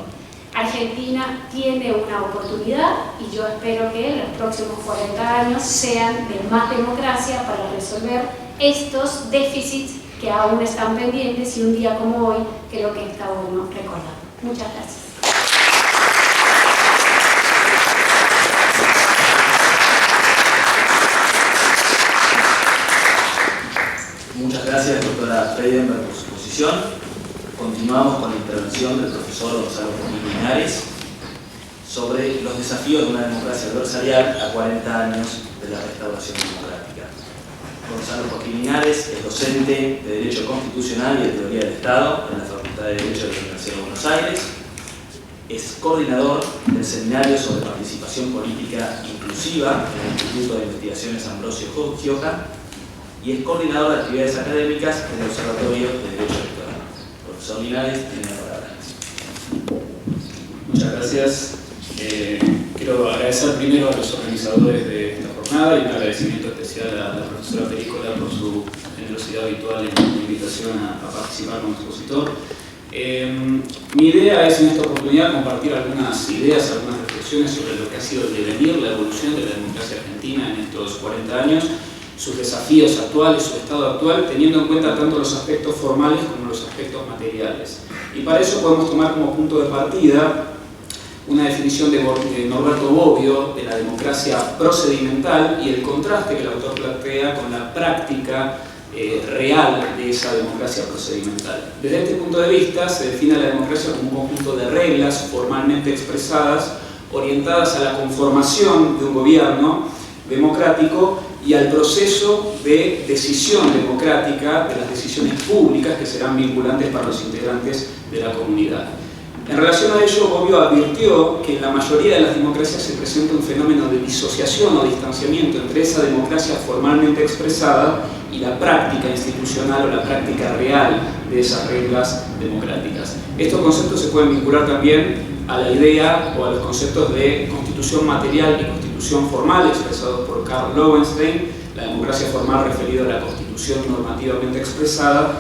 Argentina tiene una oportunidad y yo espero que los próximos 40 años sean de más democracia para resolver estos déficits que aún están pendientes, y un día como hoy creo que está bueno recordar. Muchas gracias. Muchas gracias, doctora Freidenberg, por su exposición. Continuamos con la intervención del profesor Gonzalo Joaquín Linares sobre los desafíos de una democracia adversarial a 40 años de la restauración democrática. Gonzalo Joaquín Linares es docente de Derecho Constitucional y de Teoría del Estado en la Facultad de Derecho de la Universidad de Buenos Aires. Es coordinador del Seminario sobre Participación Política Inclusiva en el Instituto de Investigaciones Ambrosio Gioja y es coordinador de actividades académicas en el Observatorio de Derecho Electoral. Profesor Linares, tiene la palabra. Muchas gracias. Quiero agradecer primero a los organizadores de esta jornada y un agradecimiento especial a la profesora Perícola por su generosidad habitual en la invitación a participar como expositor. Mi idea es en esta oportunidad compartir algunas ideas, algunas reflexiones sobre lo que ha sido el devenir, la evolución de la democracia argentina en estos 40 años, sus desafíos actuales, su estado actual, teniendo en cuenta tanto los aspectos formales como los aspectos materiales. Y para eso podemos tomar como punto de partida una definición de Norberto Bobbio de la democracia procedimental y el contraste que el autor plantea con la práctica real de esa democracia procedimental. Desde este punto de vista se define la democracia como un conjunto de reglas formalmente expresadas orientadas a la conformación de un gobierno democrático y al proceso de decisión democrática de las decisiones públicas que serán vinculantes para los integrantes de la comunidad. En relación a ello, Bobbio advirtió que en la mayoría de las democracias se presenta un fenómeno de disociación o distanciamiento entre esa democracia formalmente expresada y la práctica institucional o la práctica real de esas reglas democráticas. Estos conceptos se pueden vincular también a la idea o a los conceptos de constitución material y constitución formal expresados por Karl Lowenstein, la democracia formal referida a la constitución normativamente expresada,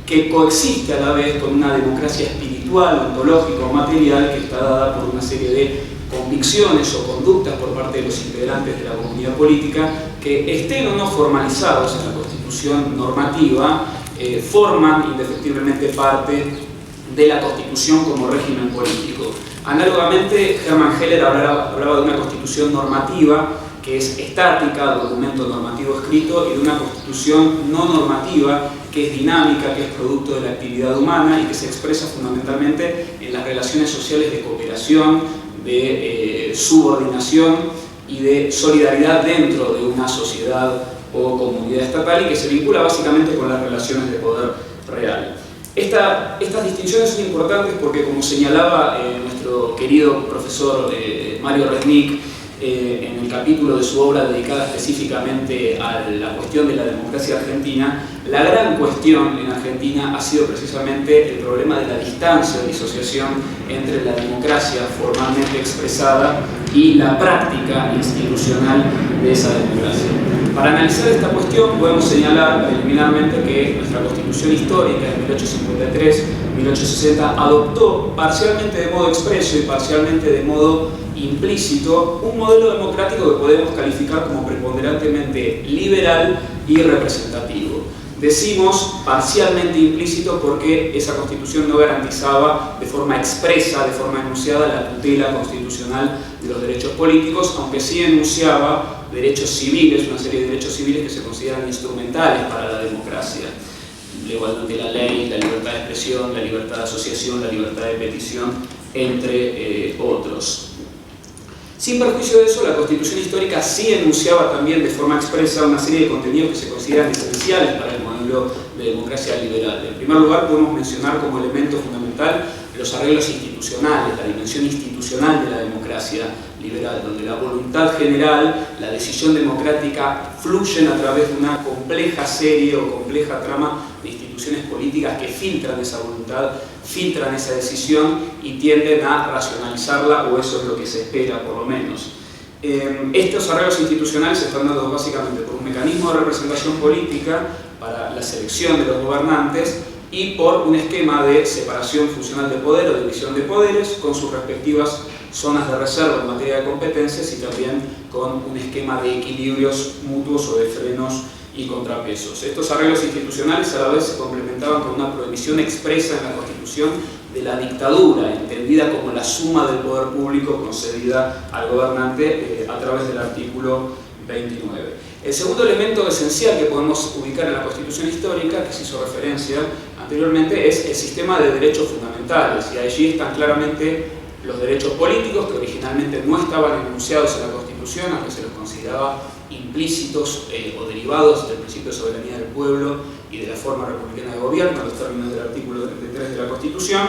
que coexiste a la vez con una democracia espiritual, ontológica o material que está dada por una serie de convicciones o conductas por parte de los integrantes de la comunidad política que, estén o no formalizados en la constitución normativa, forman indefectiblemente parte de la Constitución como régimen político. Análogamente, Hermann Heller hablaba de una constitución normativa que es estática, documento normativo escrito, y de una constitución no normativa que es dinámica, que es producto de la actividad humana y que se expresa fundamentalmente en las relaciones sociales de cooperación, de subordinación y de solidaridad dentro de una sociedad o comunidad estatal, y que se vincula básicamente con las relaciones de poder real. Estas distinciones son importantes porque, como señalaba nuestro querido profesor Mario Resnick en el capítulo de su obra dedicada específicamente a la cuestión de la democracia argentina, la gran cuestión en Argentina ha sido precisamente el problema de la distancia o disociación entre la democracia formalmente expresada y la práctica institucional de esa democracia. Para analizar esta cuestión podemos señalar preliminarmente que nuestra Constitución histórica de 1853-1860 adoptó parcialmente de modo expreso y parcialmente de modo implícito un modelo democrático que podemos calificar como preponderantemente liberal y representativo. Decimos parcialmente implícito porque esa Constitución no garantizaba de forma expresa, de forma enunciada, la tutela constitucional de los derechos políticos, aunque sí enunciaba derechos civiles, una serie de derechos civiles que se consideran instrumentales para la democracia. La igualdad de la ley, la libertad de expresión, la libertad de asociación, la libertad de petición, entre otros. Sin perjuicio de eso, la Constitución histórica sí enunciaba también de forma expresa una serie de contenidos que se consideran esenciales para el modelo de democracia liberal. En primer lugar, podemos mencionar como elemento fundamental los arreglos institucionales, la dimensión institucional de la democracia liberal, donde la voluntad general, la decisión democrática fluyen a través de una compleja serie o compleja trama de instituciones instituciones políticas que filtran esa voluntad, filtran esa decisión y tienden a racionalizarla, o eso es lo que se espera por lo menos. Estos arreglos institucionales se están dando básicamente por un mecanismo de representación política para la selección de los gobernantes y por un esquema de separación funcional de poder o división de poderes con sus respectivas zonas de reserva en materia de competencias y también con un esquema de equilibrios mutuos o de frenos y contrapesos. Estos arreglos institucionales a la vez se complementaban con una prohibición expresa en la Constitución de la dictadura, entendida como la suma del poder público concedida al gobernante a través del artículo 29. El segundo elemento esencial que podemos ubicar en la Constitución histórica, que se hizo referencia anteriormente, es el sistema de derechos fundamentales, y allí están claramente los derechos políticos que originalmente no estaban enunciados en la Constitución, aunque se los consideraba implícitos o derivados del principio de soberanía del pueblo y de la forma republicana de gobierno, los términos del artículo 33 de la Constitución,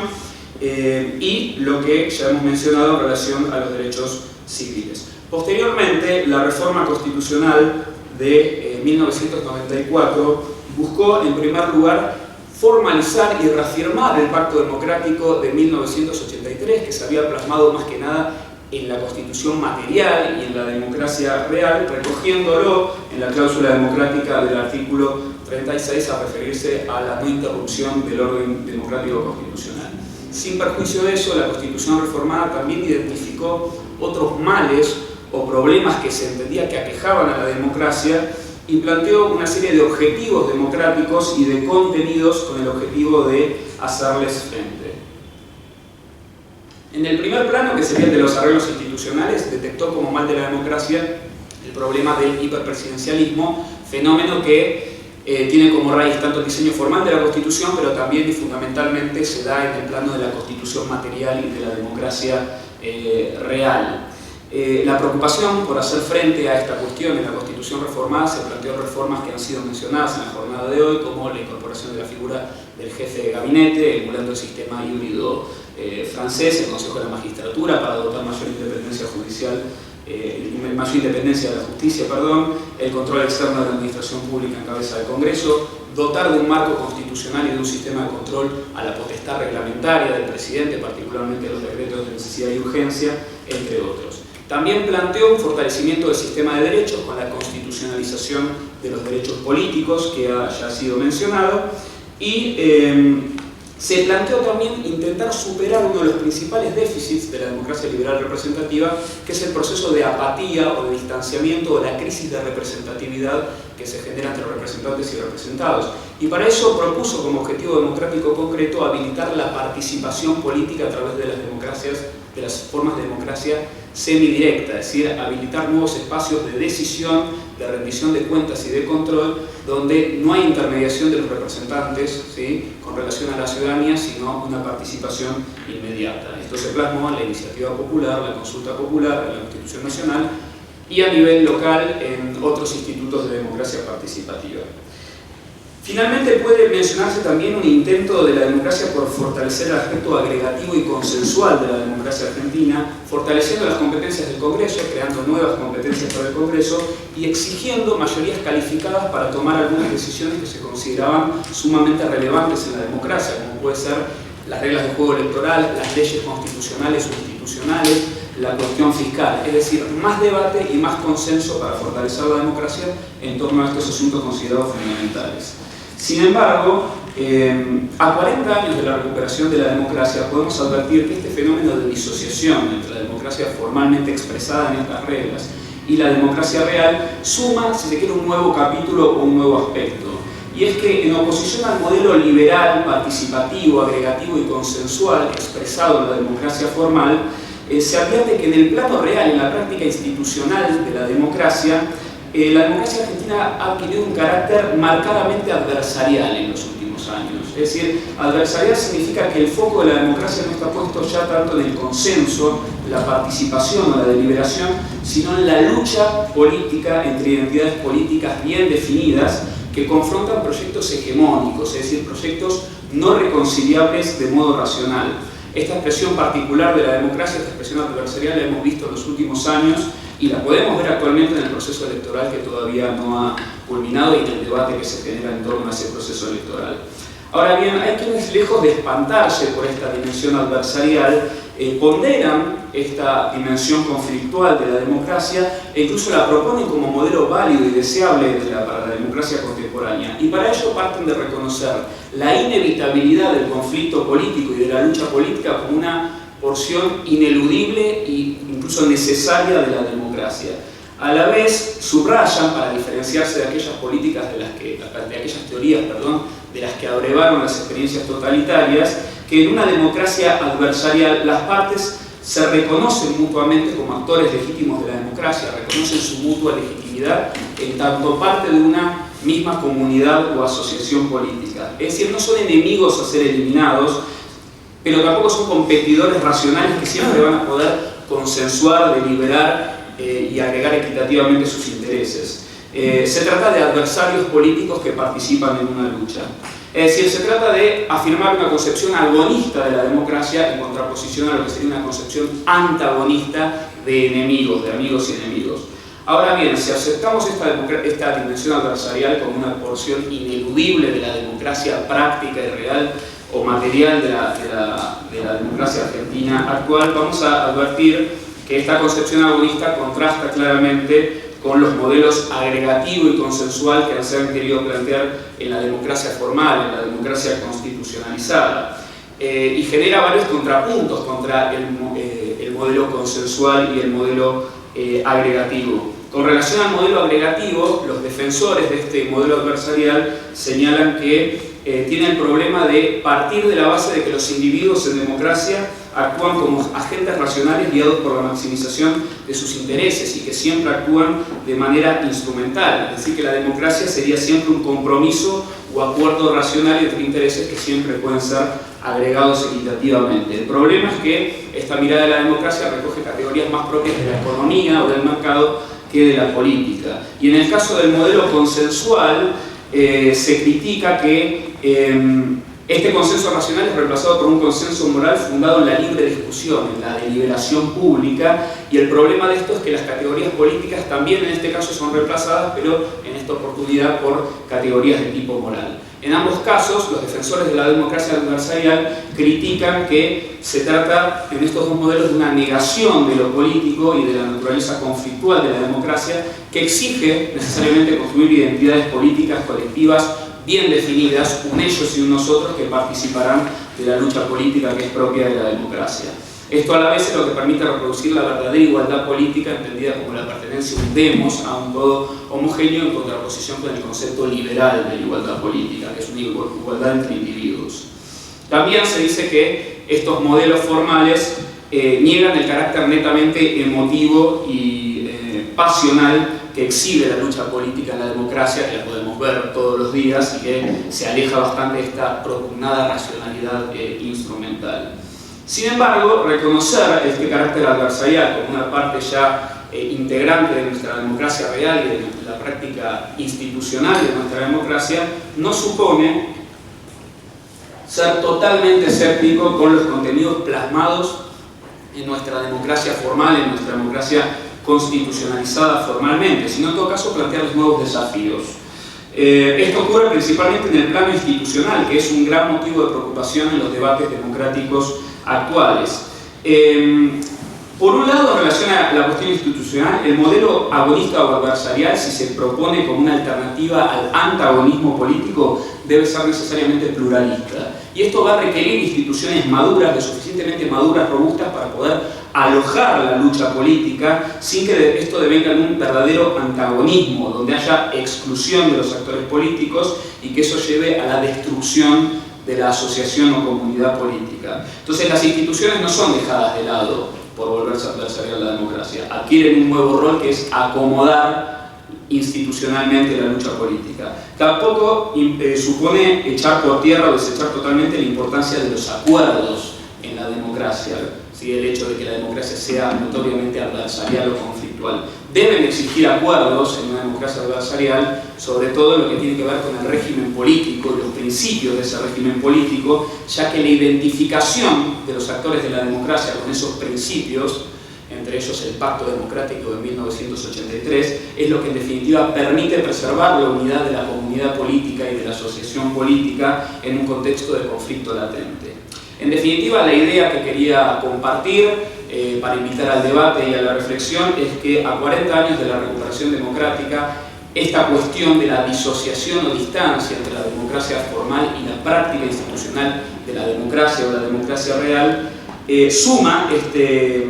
y lo que ya hemos mencionado en relación a los derechos civiles. Posteriormente, la reforma constitucional de 1994 buscó, en primer lugar, formalizar y reafirmar el Pacto Democrático de 1983, que se había plasmado más que nada en la Constitución material y en la democracia real, recogiéndolo en la cláusula democrática del artículo 36 a referirse a la no interrupción del orden democrático constitucional. Sin perjuicio de eso, la Constitución reformada también identificó otros males o problemas que se entendía que aquejaban a la democracia y planteó una serie de objetivos democráticos y de contenidos con el objetivo de hacerles frente. En el primer plano, que sería el de los arreglos institucionales, detectó como mal de la democracia el problema del hiperpresidencialismo, fenómeno que tiene como raíz tanto el diseño formal de la Constitución, pero también y fundamentalmente se da en el plano de la constitución material y de la democracia real. La preocupación por hacer frente a esta cuestión en la Constitución reformada se planteó reformas que han sido mencionadas en la jornada de hoy, como la incorporación de la figura del jefe de gabinete, emulando el sistema híbrido francés, el Consejo de la Magistratura, para dotar mayor independencia judicial, mayor independencia de la justicia, el control externo de la administración pública en cabeza del Congreso, dotar de un marco constitucional y de un sistema de control a la potestad reglamentaria del presidente, particularmente los decretos de necesidad y urgencia, entre otros. También planteó un fortalecimiento del sistema de derechos con la constitucionalización de los derechos políticos, que ya ha sido mencionado, y se planteó también intentar superar uno de los principales déficits de la democracia liberal representativa, que es el proceso de apatía o de distanciamiento o la crisis de representatividad que se genera entre representantes y representados. Y para eso propuso como objetivo democrático concreto habilitar la participación política a través de las democracias, de las formas de democracia semidirecta, es decir, habilitar nuevos espacios de decisión, de rendición de cuentas y de control, donde no hay intermediación de los representantes, ¿sí?, con relación a la ciudadanía, sino una participación inmediata. Esto se plasmó en la iniciativa popular, la consulta popular, en la Constitución Nacional y a nivel local en otros institutos de democracia participativa. Finalmente puede mencionarse también un intento de la democracia por fortalecer el aspecto agregativo y consensual de la democracia argentina, fortaleciendo las competencias del Congreso, creando nuevas competencias para el Congreso y exigiendo mayorías calificadas para tomar algunas decisiones que se consideraban sumamente relevantes en la democracia, como puede ser las reglas de juego electoral, las leyes constitucionales o institucionales, la cuestión fiscal, es decir, más debate y más consenso para fortalecer la democracia en torno a estos asuntos considerados fundamentales. Sin embargo, a 40 años de la recuperación de la democracia podemos advertir que este fenómeno de disociación entre la democracia formalmente expresada en estas reglas y la democracia real suma, si se quiere, un nuevo capítulo o un nuevo aspecto. Y es que en oposición al modelo liberal, participativo, agregativo y consensual expresado en la democracia formal, se advierte que en el plano real, en la práctica institucional de la democracia argentina ha adquirido un carácter marcadamente adversarial en los últimos años. Es decir, adversarial significa que el foco de la democracia no está puesto ya tanto en el consenso, la participación o la deliberación, sino en la lucha política entre identidades políticas bien definidas que confrontan proyectos hegemónicos, es decir, proyectos no reconciliables de modo racional. Esta expresión particular de la democracia, esta expresión adversarial, la hemos visto en los últimos años y la podemos ver actualmente en el proceso electoral que todavía no ha culminado y en el debate que se genera en torno a ese proceso electoral. Ahora bien, hay quienes, lejos de espantarse por esta dimensión adversarial, ponderan esta dimensión conflictual de la democracia e incluso la proponen como modelo válido y deseable para la democracia contemporánea. Y para ello parten de reconocer la inevitabilidad del conflicto político y de la lucha política como una porción ineludible e incluso necesaria de la democracia. A la vez subrayan, para diferenciarse de aquellas políticas de aquellas teorías, de las que abrevaron las experiencias totalitarias, que en una democracia adversarial las partes se reconocen mutuamente como actores legítimos de la democracia, reconocen su mutua legitimidad en tanto parte de una misma comunidad o asociación política. Es decir, no son enemigos a ser eliminados, pero tampoco son competidores racionales que siempre van a poder consensuar, deliberar y agregar equitativamente sus intereses. Se trata de adversarios políticos que participan en una lucha. Es decir, se trata de afirmar una concepción agonista de la democracia en contraposición a lo que sería una concepción antagonista de enemigos, de amigos y enemigos. Ahora bien, si aceptamos esta dimensión adversarial como una porción ineludible de la democracia práctica y real o material de la democracia argentina actual, vamos a advertir que esta concepción agonista contrasta claramente con los modelos agregativo y consensual que se han querido plantear en la democracia formal, en la democracia constitucionalizada, y genera varios contrapuntos contra el modelo consensual y el modelo agregativo. Con relación al modelo agregativo, los defensores de este modelo adversarial señalan que tiene el problema de partir de la base de que los individuos en democracia actúan como agentes racionales guiados por la maximización de sus intereses y que siempre actúan de manera instrumental, es decir, que la democracia sería siempre un compromiso o acuerdo racional entre intereses que siempre pueden ser agregados equitativamente. El problema es que esta mirada de la democracia recoge categorías más propias de la economía o del mercado que de la política. Y en el caso del modelo consensual, se critica que este consenso racional es reemplazado por un consenso moral fundado en la libre discusión, en la deliberación pública, y el problema de esto es que las categorías políticas también en este caso son reemplazadas, pero en esta oportunidad por categorías de tipo moral. En ambos casos, los defensores de la democracia adversarial critican que se trata en estos dos modelos de una negación de lo político y de la naturaleza conflictual de la democracia que exige necesariamente construir identidades políticas colectivas bien definidas, un ellos y un nosotros que participarán de la lucha política que es propia de la democracia. Esto a la vez es lo que permite reproducir la verdadera igualdad política entendida como la pertenencia a un demos, a un todo homogéneo en contraposición con el concepto liberal de la igualdad política, que es una igualdad entre individuos. También se dice que estos modelos formales niegan el carácter netamente emotivo y pasional que exhibe la lucha política en la democracia, que la podemos ver todos los días y que se aleja bastante de esta propugnada racionalidad instrumental. Sin embargo, reconocer este carácter adversarial como una parte ya integrante de nuestra democracia real y de la práctica institucional de nuestra democracia no supone ser totalmente escéptico con los contenidos plasmados en nuestra democracia formal, en nuestra democracia constitucionalizada formalmente, sino en todo caso plantear nuevos desafíos. Esto ocurre principalmente en el plano institucional, que es un gran motivo de preocupación en los debates democráticos actuales. Por un lado, en relación a la cuestión institucional, el modelo agonista o adversarial, si se propone como una alternativa al antagonismo político, debe ser necesariamente pluralista. Y esto va a requerir instituciones maduras, lo suficientemente maduras, robustas, para poder alojar la lucha política sin que esto devenga en un verdadero antagonismo, donde haya exclusión de los actores políticos y que eso lleve a la destrucción de la asociación o comunidad política. Entonces las instituciones no son dejadas de lado por volverse adversarial a la democracia, adquieren un nuevo rol que es acomodar institucionalmente la lucha política. Tampoco supone echar por tierra o desechar totalmente la importancia de los acuerdos en la democracia, ¿sí? El hecho de que la democracia sea notoriamente adversarial o conflictual. Deben existir acuerdos en una democracia adversarial, sobre todo en lo que tiene que ver con el régimen político y los principios de ese régimen político, ya que la identificación de los actores de la democracia con esos principios entre ellos el Pacto Democrático de 1983, es lo que en definitiva permite preservar la unidad de la comunidad política y de la asociación política en un contexto de conflicto latente. En definitiva, la idea que quería compartir para invitar al debate y a la reflexión es que a 40 años de la recuperación democrática, esta cuestión de la disociación o distancia entre la democracia formal y la práctica institucional de la democracia o la democracia real suma este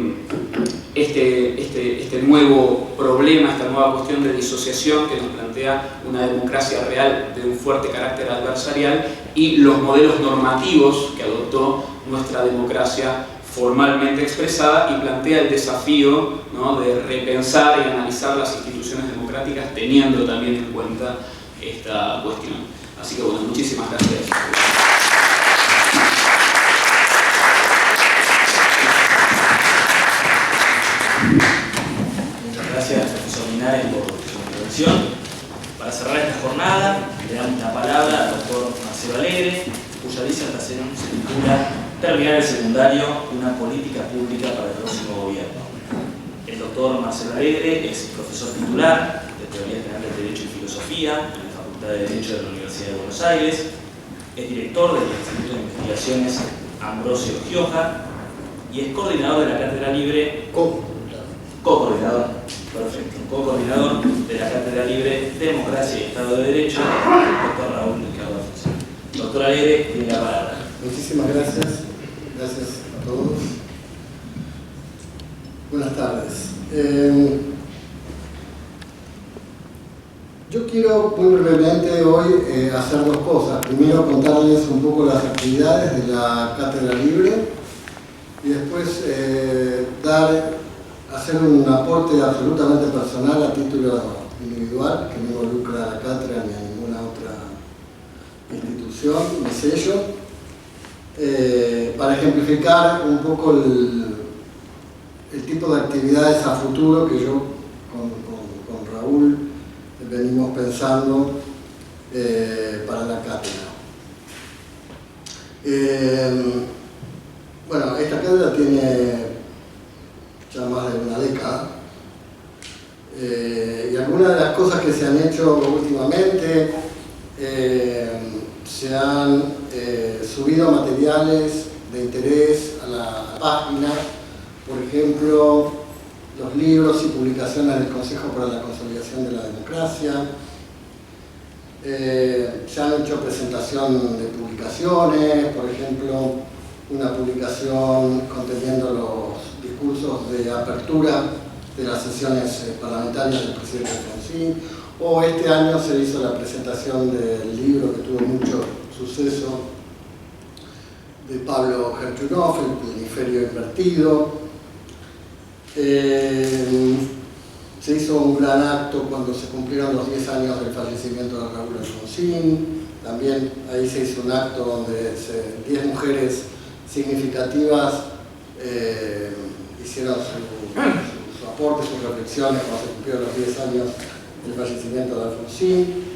nuevo problema, esta nueva cuestión de disociación que nos plantea una democracia real de un fuerte carácter adversarial y los modelos normativos que adoptó nuestra democracia formalmente expresada, y plantea el desafío, ¿no?, de repensar y analizar las instituciones democráticas teniendo también en cuenta esta cuestión. Así que bueno, muchísimas gracias. Muchas gracias, profesor Linares, por su intervención. Para cerrar esta jornada, le damos la palabra al doctor Marcelo Alegre, cuya disertación se titula Terminar el secundario, una política pública para el próximo gobierno. El doctor Marcelo Alegre es profesor titular de Teoría General del Derecho y Filosofía en la Facultad de Derecho de la Universidad de Buenos Aires, es director del Instituto de Investigaciones Ambrosio Gioja y es coordinador de la Cátedra Libre, co-coordinador de la Cátedra Libre Democracia y Estado de Derecho, el doctor Raúl Ricardo Alfonso. Doctor Alegre, tiene la palabra. Muchísimas gracias. Gracias a todos. Buenas tardes. Yo quiero muy brevemente hoy hacer dos cosas. Primero, contarles un poco las actividades de la Cátedra Libre y después hacer un aporte absolutamente personal a título individual, que no involucra a la cátedra ni a ninguna otra institución, ni sello, para ejemplificar un poco el tipo de actividades a futuro que yo con Raúl venimos pensando para la cátedra. Bueno, esta cátedra tiene ya más de una década y algunas de las cosas que se han hecho últimamente se han subido materiales de interés a la página, por ejemplo, los libros y publicaciones del Consejo para la Consolidación de la Democracia. Se han hecho presentación de publicaciones, por ejemplo, una publicación conteniendo los discursos de apertura de las sesiones parlamentarias del presidente Alfonsín, o este año se hizo la presentación del libro que tuvo mucho suceso de Pablo Gerchunov, El Planiferio Invertido. Se hizo un gran acto cuando se cumplieron los 10 años del fallecimiento de Raúl Alfonsín. También ahí se hizo un acto donde 10 mujeres significativas hicieron su aporte, sus reflexiones cuando se cumplieron los 10 años del fallecimiento de Alfonsín.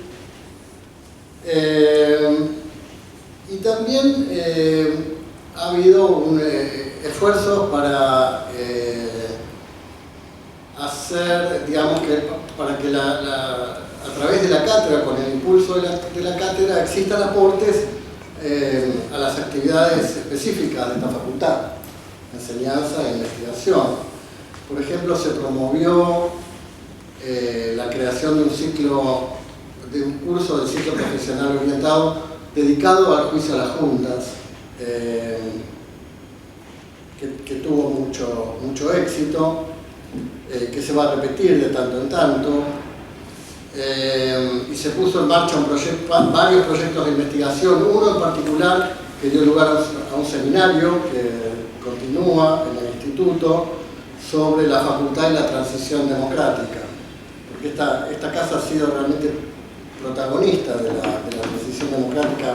Y también ha habido esfuerzos para hacer, digamos, para que a través de la cátedra, con el impulso de la cátedra, existan aportes a las actividades específicas de esta facultad, enseñanza e investigación. Por ejemplo, se promovió la creación de un curso del ciclo profesional orientado dedicado al juicio a las juntas, que tuvo mucho éxito, que se va a repetir de tanto en tanto, y se puso en marcha varios proyectos de investigación, uno en particular que dio lugar a un seminario que continúa en el instituto sobre la facultad y la transición democrática, porque esta casa ha sido realmente protagonista de la transición democrática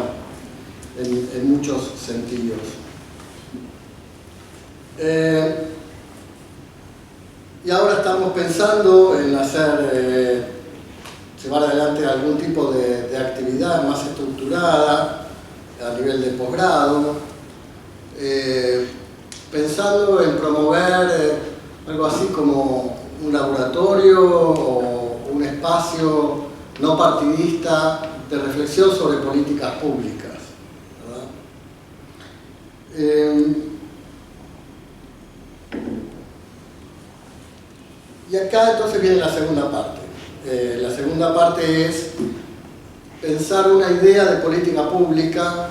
en muchos sentidos. Y ahora estamos pensando en llevar adelante algún tipo de actividad más estructurada a nivel de posgrado, pensando en promover algo así como un laboratorio o un espacio no partidista de reflexión sobre políticas públicas, ¿verdad? Y acá entonces viene la segunda parte. La segunda parte es pensar una idea de política pública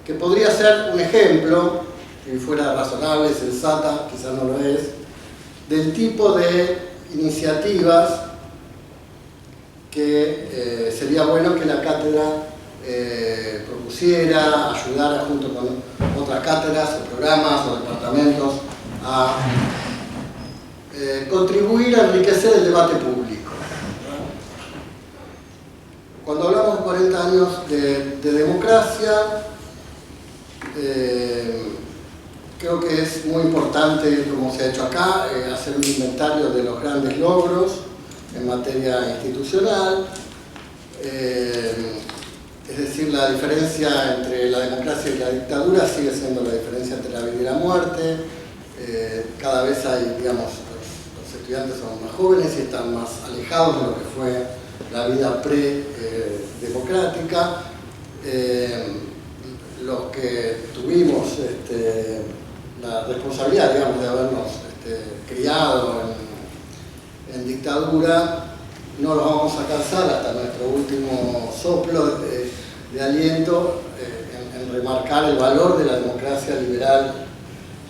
que podría ser un ejemplo, si fuera razonable, sensata, quizás no lo es, del tipo de iniciativas que sería bueno que la cátedra propusiera, ayudara junto con otras cátedras o programas o departamentos a contribuir a enriquecer el debate público. Cuando hablamos de 40 años de democracia, creo que es muy importante, como se ha hecho acá, hacer un inventario de los grandes logros en materia institucional, es decir, la diferencia entre la democracia y la dictadura sigue siendo la diferencia entre la vida y la muerte. Cada vez hay, digamos, los estudiantes son más jóvenes y están más alejados de lo que fue la vida pre-democrática. Los que tuvimos la responsabilidad, digamos, de habernos criado en dictadura, no los vamos a cansar hasta nuestro último soplo de aliento en remarcar el valor de la democracia liberal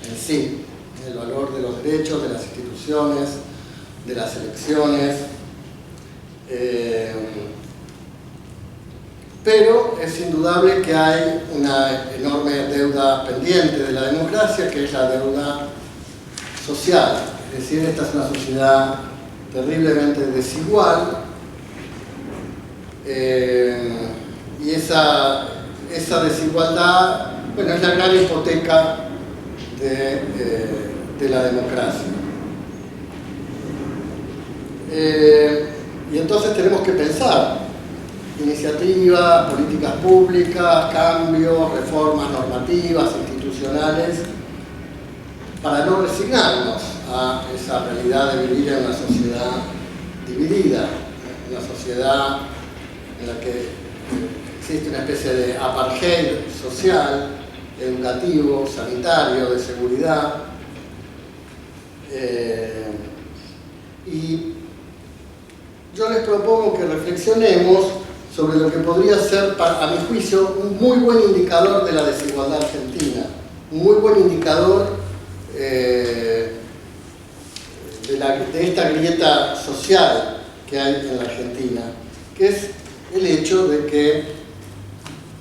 en sí, el valor de los derechos, de las instituciones, de las elecciones. Pero es indudable que hay una enorme deuda pendiente de la democracia, que es la deuda social. Es decir, esta es una sociedad terriblemente desigual, y esa desigualdad, bueno, es la gran hipoteca de la democracia. Y entonces tenemos que pensar iniciativas, políticas públicas, cambios, reformas normativas, institucionales, para no resignarnos a esa realidad de vivir en una sociedad dividida, una sociedad en la que existe una especie de apartheid social, educativo, sanitario, de seguridad. Y yo les propongo que reflexionemos sobre lo que podría ser, a mi juicio, un muy buen indicador de la desigualdad argentina, un muy buen indicador de esta grieta social que hay en la Argentina, que es el hecho de que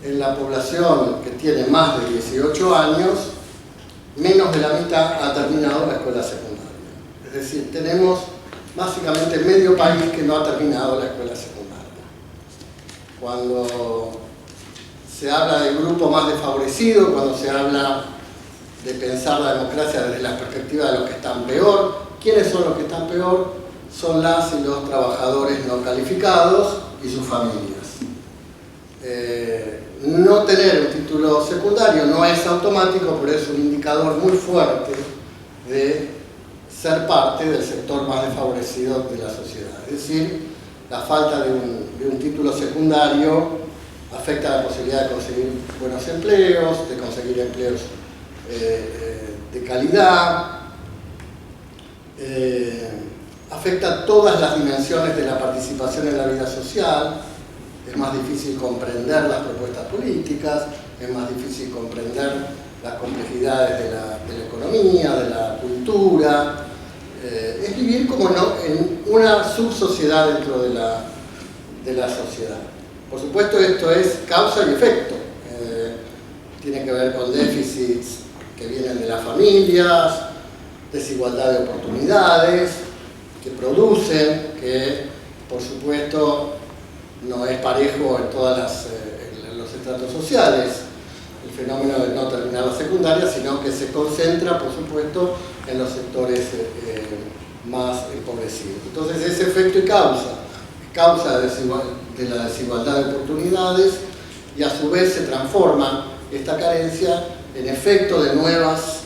en la población que tiene más de 18 años, menos de la mitad ha terminado la escuela secundaria. Es decir, tenemos básicamente medio país que no ha terminado la escuela secundaria. Cuando se habla del grupo más desfavorecido, cuando se habla de pensar la democracia desde la perspectiva de los que están peor, ¿quiénes son los que están peor? Son las y los trabajadores no calificados y sus familias. No tener un título secundario no es automático, pero es un indicador muy fuerte de ser parte del sector más desfavorecido de la sociedad. Es decir, la falta de un título secundario afecta la posibilidad de conseguir buenos empleos, de conseguir empleos de calidad, afecta todas las dimensiones de la participación en la vida social. Es más difícil comprender las propuestas políticas, es más difícil comprender las complejidades de la economía, de la cultura. Es vivir como en una subsociedad dentro de la sociedad. Por supuesto, esto es causa y efecto. Tiene que ver con déficits que vienen de las familias, desigualdad de oportunidades, que producen que, por supuesto, no es parejo en todos los estratos sociales el fenómeno de no terminar la secundaria, sino que se concentra, por supuesto, en los sectores más empobrecidos. Entonces, ese efecto y causa de la desigualdad de oportunidades, y a su vez se transforma esta carencia en efecto de nuevas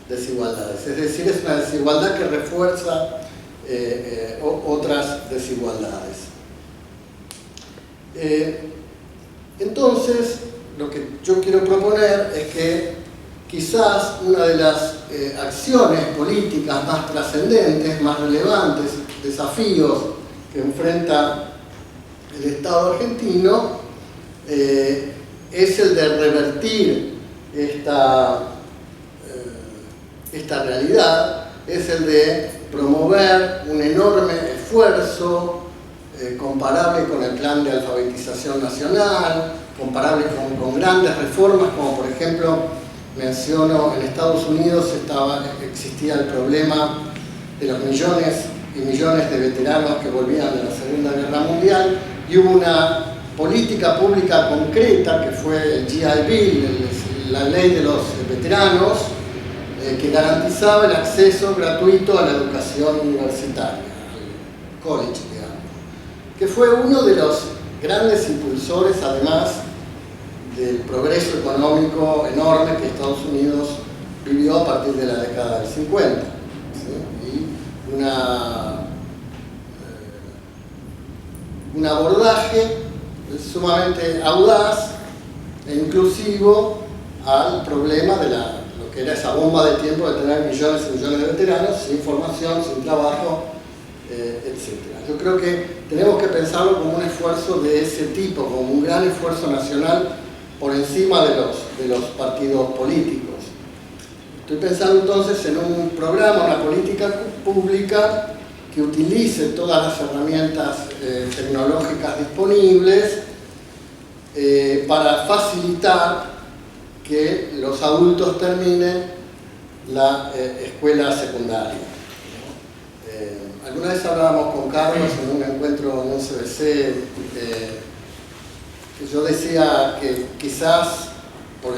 desigualdades. Es decir, es una desigualdad que refuerza otras desigualdades. Entonces, lo que yo quiero proponer es que quizás una de las acciones políticas más trascendentes, más relevantes, desafíos que enfrenta el Estado argentino, es el de revertir esta realidad, es el de promover un enorme esfuerzo comparable con el plan de alfabetización nacional, comparable con grandes reformas, como por ejemplo, menciono, en Estados Unidos existía el problema de los millones y millones de veteranos que volvían de la Segunda Guerra Mundial, y hubo una política pública concreta que fue el GI Bill, la ley de los veteranos, que garantizaba el acceso gratuito a la educación universitaria, al college, digamos, que fue uno de los grandes impulsores, además del progreso económico enorme que Estados Unidos vivió a partir de la década del 50, ¿sí? Y un abordaje sumamente audaz e inclusivo al problema de lo que era esa bomba de tiempo de tener millones y millones de veteranos sin formación, sin trabajo, etc. Yo creo que tenemos que pensarlo como un esfuerzo de ese tipo, como un gran esfuerzo nacional por encima de los partidos políticos. Estoy pensando entonces en un programa, una política pública que utilice todas las herramientas tecnológicas disponibles para facilitar que los adultos terminen la escuela secundaria. Alguna vez hablábamos con Carlos en un encuentro en un CBC, que yo decía que quizás por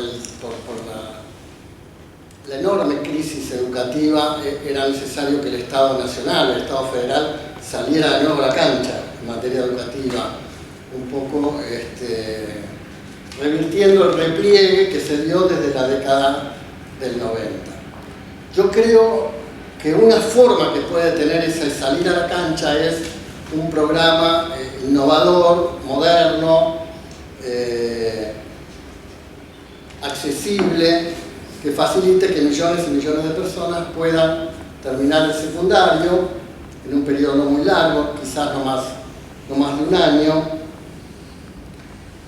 la enorme crisis educativa era necesario que el Estado nacional, el Estado federal, saliera de nuevo a la cancha en materia educativa, un poco revirtiendo el repliegue que se dio desde la década del 90. Yo creo que una forma que puede tener ese salir a la cancha es un programa innovador, moderno, accesible, que facilite que millones y millones de personas puedan terminar el secundario en un periodo no muy largo, quizás no más de un año,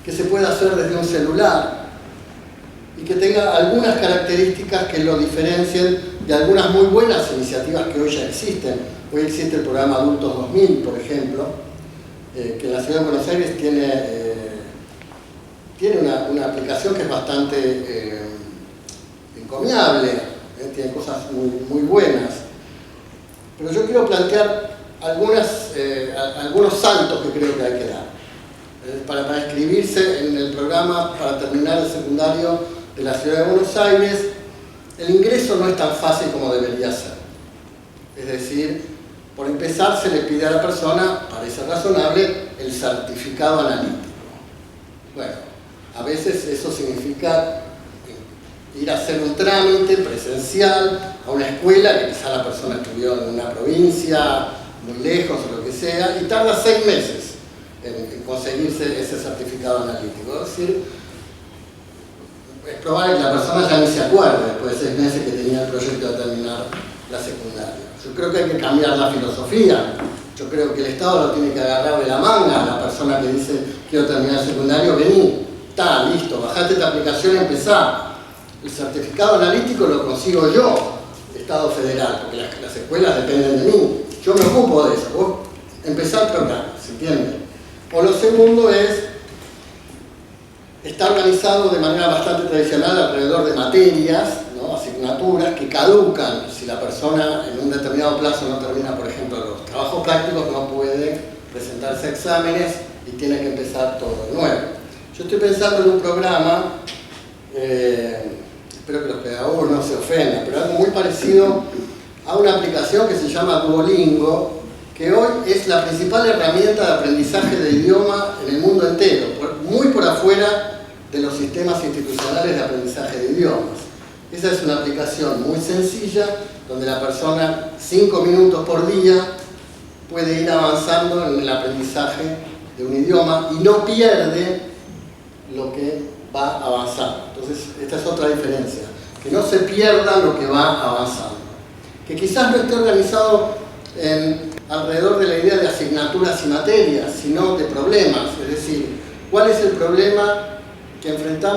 que se pueda hacer desde un celular y que tenga algunas características que lo diferencien de algunas muy buenas iniciativas que hoy ya existen. Hoy existe el programa Adultos 2000, por ejemplo, que en la Ciudad de Buenos Aires tiene una aplicación que es bastante encomiable, tiene cosas muy buenas. Pero yo quiero plantear algunos saltos que creo que hay que dar para inscribirse en el programa para terminar el secundario de la Ciudad de Buenos Aires. El ingreso no es tan fácil como debería ser. Es decir, por empezar se le pide a la persona, parece razonable, el certificado analítico. Bueno, a veces eso significa ir a hacer un trámite presencial a una escuela que quizá la persona estudió en una provincia, muy lejos o lo que sea, y tarda 6 meses en conseguirse ese certificado analítico. Es decir, es probable que la persona ya ni se acuerde después de 6 meses que tenía el proyecto de terminar la secundaria. Yo creo que hay que cambiar la filosofía. Yo creo que el Estado lo tiene que agarrar de la manga a la persona que dice quiero terminar el secundario, vení, está, listo, bajate esta aplicación y empezá. El certificado analítico lo consigo yo, Estado federal, porque las escuelas dependen de mí. Yo me ocupo de eso. Vos empezá el programa, ¿se entiende? O lo segundo está organizado de manera bastante tradicional alrededor de materias, ¿no? Asignaturas que caducan si la persona en un determinado plazo no termina, por ejemplo, los trabajos prácticos, no puede presentarse a exámenes y tiene que empezar todo de nuevo. Yo estoy pensando en un programa, espero que los pedagogos no se ofendan, pero algo muy parecido a una aplicación que se llama Duolingo, que hoy es la principal herramienta de aprendizaje de idioma en el mundo entero, muy por afuera de los sistemas institucionales de aprendizaje de idiomas. Esa es una aplicación muy sencilla, donde la persona 5 minutos por día puede ir avanzando en el aprendizaje de un idioma y no pierde lo que va avanzando. Entonces, esta es otra diferencia, que no se pierda lo que va avanzando. Que quizás no esté organizado alrededor de la idea de asignaturas y materias, sino de problemas, es decir, ¿cuál es el problema que enfrenta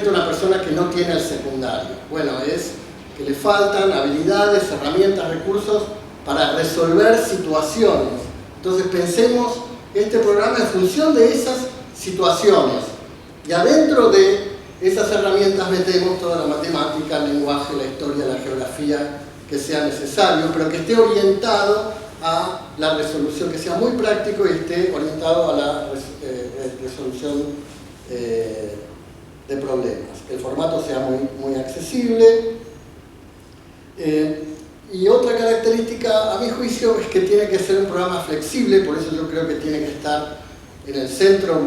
una persona que no tiene el secundario? Bueno, es que le faltan habilidades, herramientas, recursos para resolver situaciones. Entonces pensemos este programa en función de esas situaciones. Y adentro de esas herramientas metemos toda la matemática, el lenguaje, la historia, la geografía que sea necesario, pero que esté orientado a la resolución, que sea muy práctico y esté orientado a la resolución de problemas. Que el formato sea muy accesible. Y otra característica, a mi juicio, es que tiene que ser un programa flexible, por eso yo creo que tiene que estar en el centro,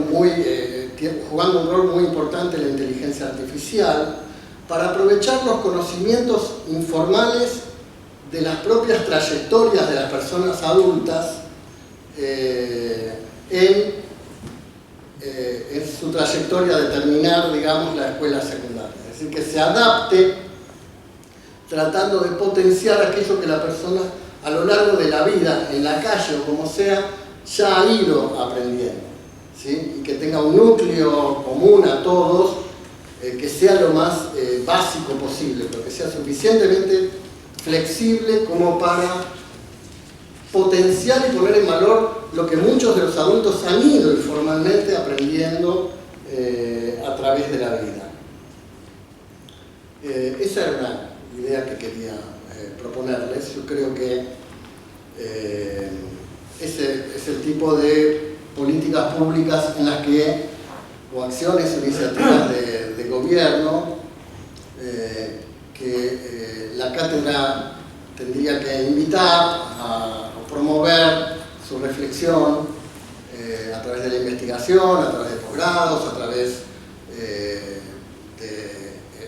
jugando un rol muy importante en la inteligencia artificial, para aprovechar los conocimientos informales de las propias trayectorias de las personas adultas en su trayectoria de terminar, digamos, la escuela secundaria. Es decir, que se adapte tratando de potenciar aquello que la persona a lo largo de la vida, en la calle o como sea, ya ha ido aprendiendo, ¿sí? Y que tenga un núcleo común a todos, que sea lo más básico posible, pero que sea suficientemente flexible como para potenciar y poner en valor lo que muchos de los adultos han ido informalmente aprendiendo a través de la vida. Esa era una idea que quería proponerles. Yo creo que ese es el tipo de políticas públicas en las que, o acciones o iniciativas de gobierno, que la cátedra tendría que invitar a promover su reflexión a través de la investigación, a través de posgrados, a través de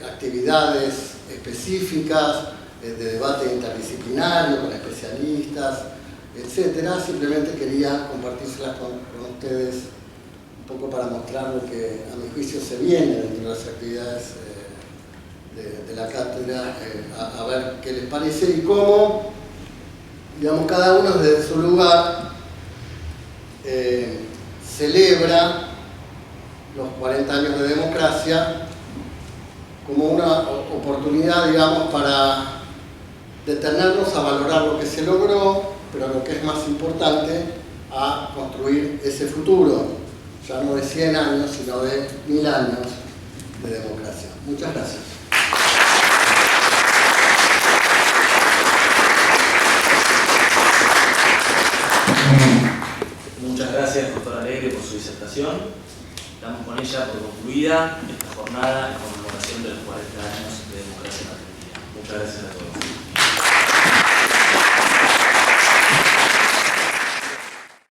actividades específicas, de debate interdisciplinario con especialistas, etc. Simplemente quería compartírselas con ustedes un poco para mostrar lo que a mi juicio se viene dentro de las actividades de la cátedra, a ver qué les parece y cómo, digamos, cada uno desde su lugar celebra los 40 años de democracia como una oportunidad, digamos, para detenernos a valorar lo que se logró, pero lo que es más importante, a construir ese futuro, ya no de 100 años, sino de 1000 años de democracia. Muchas gracias. Muchas gracias, doctor Alegre, por su disertación. Damos con ella por concluida esta jornada en conmemoración de los 40 años de democracia en Argentina. Muchas gracias a todos.